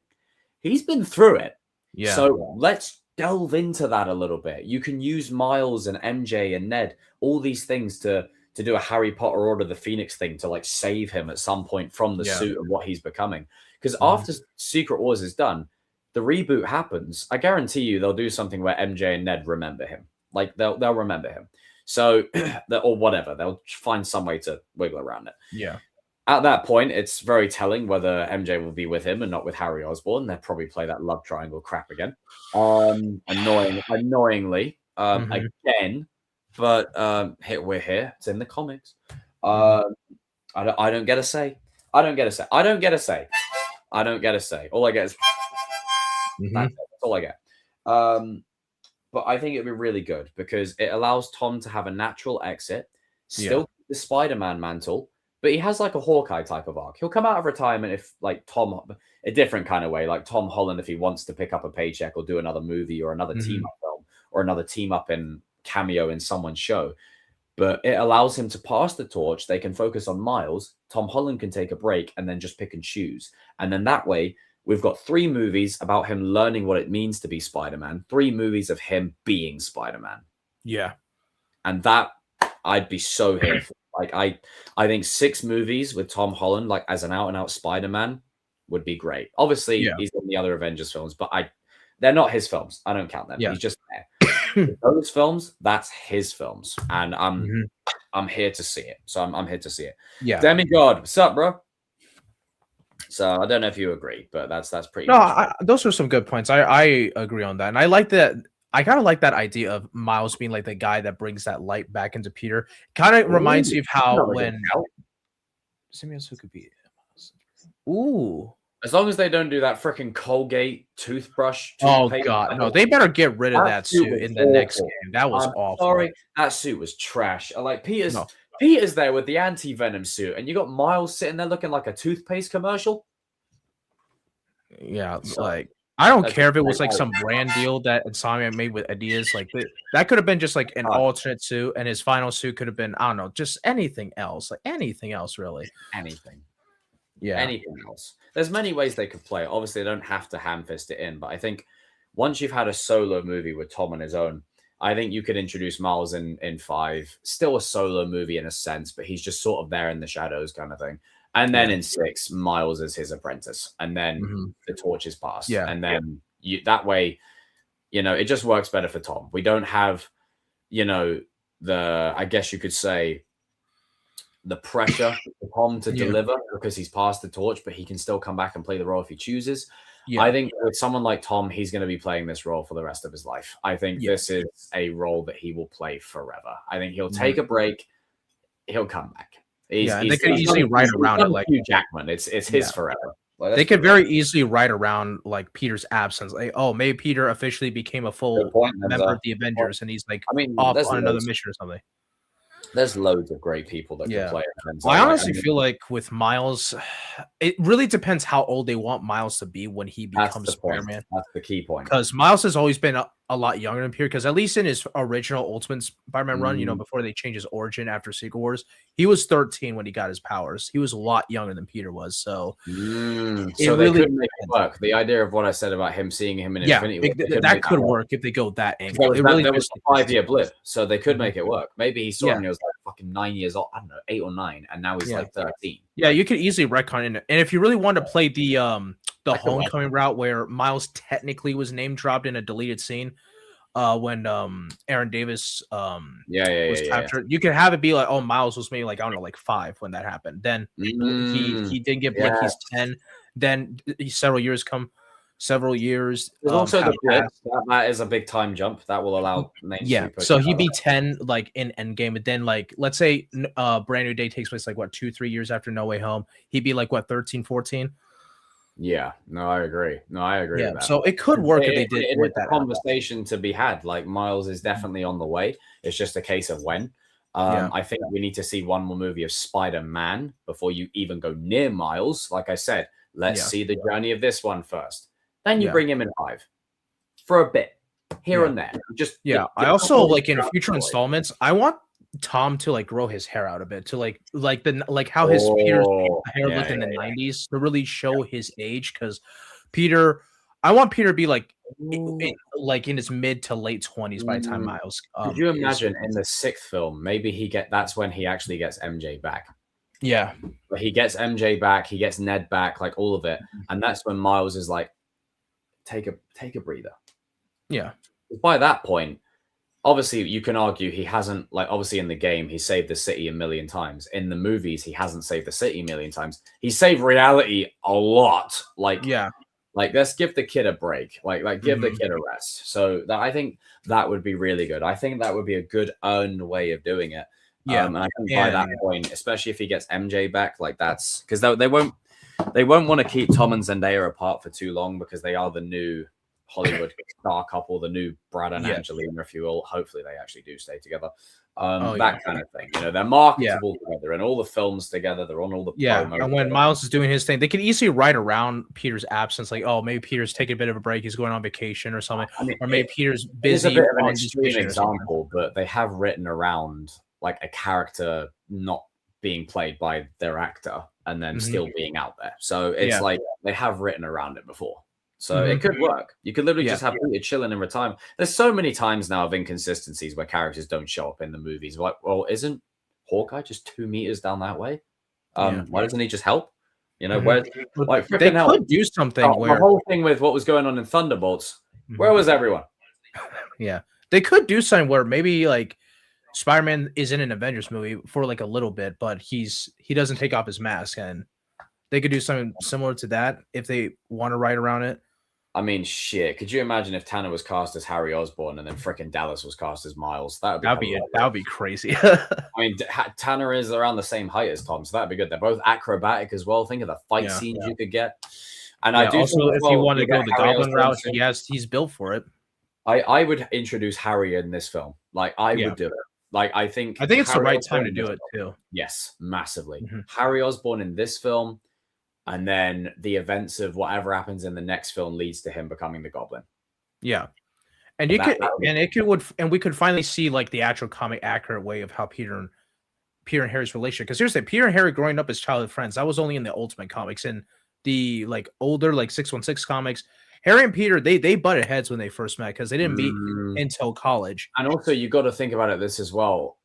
he's been through it.
Yeah.
So let's delve into that a little bit. You can use Miles and MJ and Ned, all these things to do a Harry Potter Order of the Phoenix thing to like save him at some point from the suit and what he's becoming. Because after Secret Wars is done, the reboot happens. I guarantee you they'll do something where MJ and Ned remember him. Like they'll remember him. So, or whatever, they'll find some way to wiggle around it.
Yeah.
At that point, it's very telling whether MJ will be with him and not with Harry Osborn. They'll probably play that love triangle crap again. Annoyingly, again, but we're here. It's in the comics. I don't get a say. I don't get a say. All I get is that's all I get. But I think it'd be really good because it allows Tom to have a natural exit, still keep the Spider-Man mantle, but he has like a Hawkeye type of arc. He'll come out of retirement if like Tom, a different kind of way, like Tom Holland, if he wants to pick up a paycheck or do another movie or another team up film or another team up in cameo in someone's show. But it allows him to pass the torch. They can focus on Miles. Tom Holland can take a break and then just pick and choose. And then that way, we've got 3 movies about him learning what it means to be Spider-Man, 3 movies of him being Spider-Man.
Yeah.
And that I'd be so here for. Like I think 6 movies with Tom Holland, like as an out-and-out Spider-Man, would be great. Obviously, he's in the other Avengers films, but they're not his films. I don't count them. Yeah. He's just there. Those films, that's his films. And I'm here to see it. So I'm here to see it.
Yeah.
Demigod, what's up, bro? So I don't know if you agree, but that's pretty.
No, those are some good points. I agree on that, and I like that. I kind of like that idea of Miles being like the guy that brings that light back into Peter. Kind of reminds me of how when who could be. Ooh.
As long as they don't do that freaking Colgate toothbrush.
Oh God, no! They better get rid of that suit in the next game. That was awful.
Sorry, that suit was trash. Like Peter's there with the anti-venom suit, and you got Miles sitting there looking like a toothpaste commercial.
Yeah, like I don't care if it was like some brand deal that Insomniac made with Adidas. Like that could have been just like an alternate suit, and his final suit could have been, I don't know, just anything else. Like anything else, really.
Anything.
Yeah.
Anything else. There's many ways they could play it. Obviously, they don't have to ham-fist it in, but I think once you've had a solo movie with Tom on his own, I think you could introduce Miles in 5. Still a solo movie in a sense, but he's just sort of there in the shadows kind of thing. And then in 6, Miles is his apprentice. And then the torch is passed.
Yeah.
And then that way, it just works better for Tom. We don't have, I guess you could say, the pressure for Tom to deliver because he's passed the torch, but he can still come back and play the role if he chooses. Yeah. I think with someone like Tom, he's going to be playing this role for the rest of his life. I think this is a role that he will play forever. I think he'll take a break. He'll come back.
They could easily write around it like
Hugh Jackman. It's his forever.
Like, they could very easily write around like Peter's absence. Like, oh, maybe Peter officially became a full member of the Avengers, and he's like off on another mission or something.
There's loads of great people that can play it.
Well, I honestly feel like with Miles, it really depends how old they want Miles to be when he becomes Spider-Man.
That's the key point.
Because Miles has always been a lot younger than Peter. Because at least in his original Ultimate Spider-Man run, before they changed his origin after Secret Wars, he was 13 when he got his powers. He was a lot younger than Peter was. So,
so they could make it work. The idea of what I said about him seeing him in Infinity War,
that could work if they go that angle.
There was a 5-year blip, so they could make it work. Maybe he saw him and he was like fucking 9 years old. I don't know, 8 or 9, and now he's like 13.
Yeah, you could easily retcon it. And if you really want to play the Homecoming route where Miles technically was name dropped in a deleted scene, when Aaron Davis was captured, you could have it be like, oh, Miles was maybe like, I don't know, like 5 when that happened. Then he did get like he's 10. Then several years.
There's also the blip. That is a big time jump that will allow
so he'd be 10 like in Endgame, but then like let's say Brand New Day takes place like what 2-3 years after No Way Home, he'd be like what 13, 14.
Yeah, no, I agree. With that.
So it could work if they did with that
conversation to be had. Like Miles is definitely on the way. It's just a case of when. I think we need to see one more movie of Spider-Man before you even go near Miles. Like I said, let's see the journey of this one first. Then you bring him in 5 for a bit here and there. Just
I also like in future installments, I want Tom to like grow his hair out a bit to like how his Peter's hair looked in the 90s to really show his age, because I want Peter to be like in his mid to late 20s by the time Miles.
Could you imagine in the 6th film, maybe that's when he actually gets MJ back.
Yeah.
But he gets MJ back, he gets Ned back, like all of it. And that's when Miles is like, take a breather.
Yeah.
By that point, obviously you can argue he hasn't, like, obviously in the game, he saved the city a million times. In the movies, he hasn't saved the city a million times. He saved reality a lot. Like, let's give the kid a break. Like give the kid a rest. So I think that would be really good. I think that would be a good earned way of doing it.
Yeah.
And I think by that point, especially if he gets MJ back, like that's because they won't want to keep Tom and Zendaya apart for too long, because they are the new Hollywood star couple, the new Brad and Angelina, if you will. Hopefully they actually do stay together. That kind of thing. You know, they're marketable together in all the films together. They're on all the promos.
And when Miles is doing his thing, they can easily write around Peter's absence, like, oh, maybe Peter's taking a bit of a break, he's going on vacation or something, or maybe Peter's busy.
It's a bit of an extreme example, but they have written around like a character not being played by their actor and then still being out there. So it's like they have written around it before. So it could work. You could literally just have Peter chilling in retirement. There's so many times now of inconsistencies where characters don't show up in the movies. Like, well, isn't Hawkeye just 2 meters down that way? Why doesn't he just help? You know, where like
they could do something where
the whole thing with what was going on in Thunderbolts, where was everyone?
Yeah. They could do something where maybe like Spider-Man is in an Avengers movie for like a little bit, but he doesn't take off his mask, and they could do something similar to that if they want to write around it.
I mean, shit. Could you imagine if Tanner was cast as Harry Osborn and then frickin' Dallas was cast as Miles? That would
be crazy.
I mean, Tanner is around the same height as Tom, so that'd be good. They're both acrobatic as well. Think of the fight scenes you could get. And I do
also, if you want to go the Goblin route, he's built for it.
I would introduce Harry in this film. Like I would do it. Like I think
it's the right time to do it too.
Yes, massively. Harry Osborn in this film. And then the events of whatever happens in the next film leads to him becoming the Goblin.
Yeah, and we could finally see like the actual comic accurate way of how Peter and Harry's relationship. Because here's the Peter and Harry growing up as childhood friends. That was only in the Ultimate comics. In the like older like 616 comics, Harry and Peter they butted heads when they first met because they didn't meet until college.
And also, you got to think about this as well.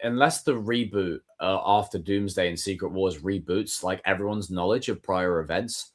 Unless the reboot after Doomsday and Secret Wars reboots like everyone's knowledge of prior events,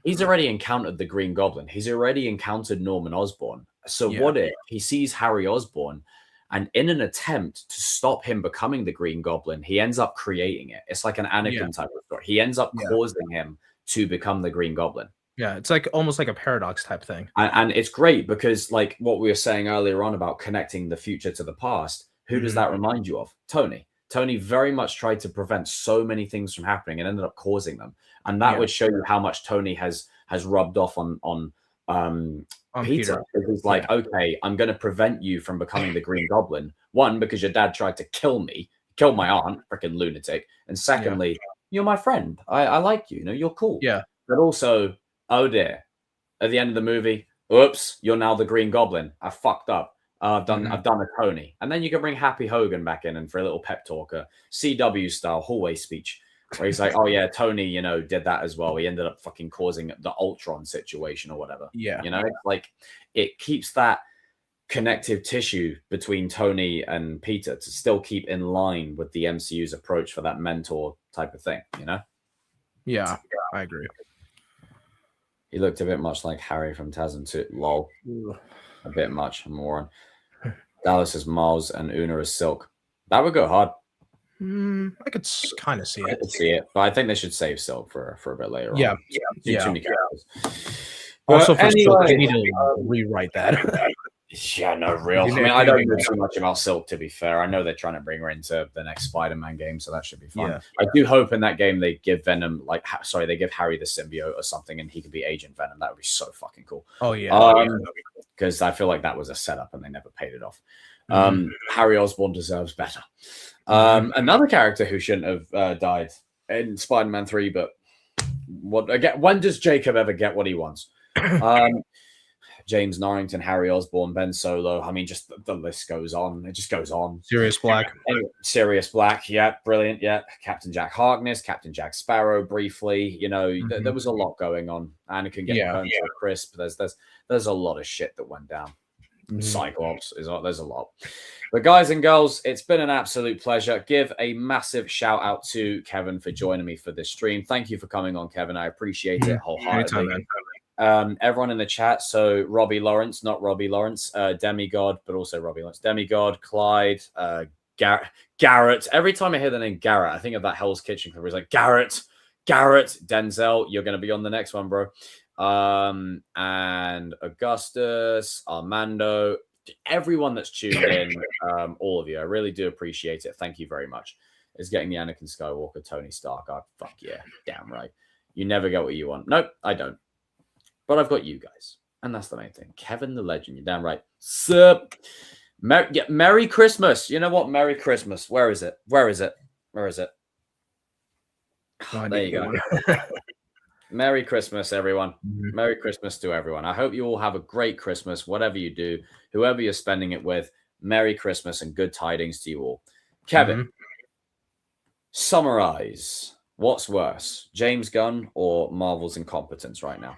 he's already encountered the Green Goblin. He's already encountered Norman Osborn. So what if he sees Harry Osborn and in an attempt to stop him becoming the Green Goblin, he ends up creating it? It's like an Anakin type of story. He ends up causing him to become the Green Goblin.
Yeah, it's like almost like a paradox type thing.
And it's great because like what we were saying earlier on about connecting the future to the past, who does that remind you of? Tony. Tony very much tried to prevent so many things from happening and ended up causing them. And that would show you how much Tony has rubbed off on Peter. He's like, okay, I'm going to prevent you from becoming the Green Goblin. One, because your dad tried to kill me, kill my aunt, freaking lunatic. And secondly, you're my friend. I like you. You know, you're cool.
Yeah.
But also, oh dear, at the end of the movie, oops, you're now the Green Goblin. I fucked up. I've done a Tony. And then you can bring Happy Hogan back in and for a little pep talk, a CW style hallway speech where he's like, oh yeah, Tony, you know, did that as well. He ended up fucking causing the Ultron situation or whatever.
Yeah.
You know, it's like it keeps that connective tissue between Tony and Peter to still keep in line with the MCU's approach for that mentor type of thing, you know?
Yeah, I agree.
He looked a bit much like Harry from Tarzan too. Lol. A bit much, a moron. Dallas is Miles and Una is Silk. That would go hard.
I could kind of see it.
I could see it, but I think they should save Silk for a bit later on.
Yeah.
Too many characters.
Also, for Silk, they need to rewrite that.
Yeah, no, real. I mean, I don't know too much about Silk, to be fair. I know they're trying to bring her into the next Spider-Man game, so that should be fun.
Yeah.
I do hope in that game they give Venom, they give Harry the symbiote or something, and he could be Agent Venom. That would be so fucking cool.
Oh, yeah.
Because I feel like that was a setup and they never paid it off. Harry Osborn deserves better. Another character who shouldn't have died in Spider-Man 3, but when does Jacob ever get what he wants? James Norrington, Harry Osborn, Ben Solo. I mean, just the list goes on. It just goes on.
Sirius Black.
Sirius Black. Yeah, brilliant. Yeah. Captain Jack Harkness, Captain Jack Sparrow briefly. You know, there was a lot going on. Anakin getting burned to a crisp. There's a lot of shit that went down. Cyclops there's a lot. But guys and girls, it's been an absolute pleasure. Give a massive shout out to Kevin for joining me for this stream. Thank you for coming on, Kevin. I appreciate it wholeheartedly. Everyone in the chat. So Robbie Lawrence, not Robbie Lawrence, Demigod, but also Robbie Lawrence, Demigod, Clyde, Garrett. Every time I hear the name Garrett, I think of that Hell's Kitchen clip. It's like Garrett, Denzel. You're going to be on the next one, bro. And Augustus, Armando, everyone that's tuned in, all of you, I really do appreciate it. Thank you very much. It's getting the Anakin Skywalker, Tony Stark. Oh, fuck yeah, damn right. You never get what you want. Nope, I don't. But I've got you guys, and that's the main thing. Kevin the Legend, you're damn right. Sup? Merry Christmas. You know what? Merry Christmas. Where is it? There you go. Merry Christmas, everyone. Merry Christmas to everyone. I hope you all have a great Christmas, whatever you do, whoever you're spending it with. Merry Christmas and good tidings to you all. Kevin, summarize. What's worse, James Gunn or Marvel's incompetence right now?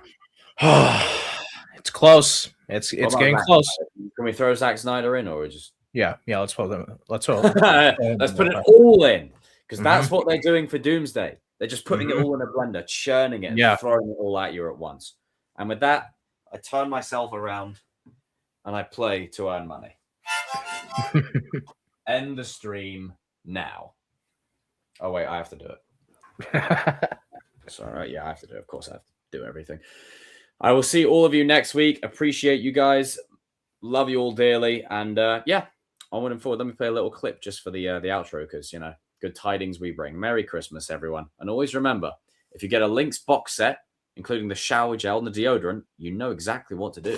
It's close. It's getting close.
Can we throw Zack Snyder in, or just
let's throw them. Let's put
it all in, because that's what they're doing for Doomsday. They're just putting it all in a blender, churning it, and throwing it all at you at once. And with that, I turn myself around and I play to earn money. End the stream now. Oh wait, I have to do it. Sorry, I have to do it. Of course, I have to do everything. I will see all of you next week. Appreciate you guys. Love you all dearly. And onward and forward. Let me play a little clip just for the outro, because, you know, good tidings we bring. Merry Christmas, everyone. And always remember, if you get a Lynx box set, including the shower gel and the deodorant, you know exactly what to do.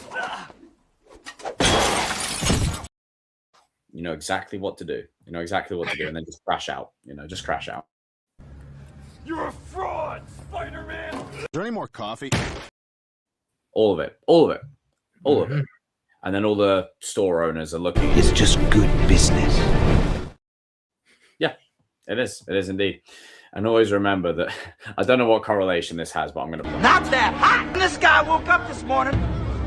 You know exactly what to do. And then just crash out. Just crash out.
You're a fraud, Spider-Man! Is there any more coffee?
All of it. And then all the store owners are looking.
It's just good business.
Yeah, it is. It is indeed. And always remember that I don't know what correlation this has, but I'm going to.
Not that hot. This guy woke up this morning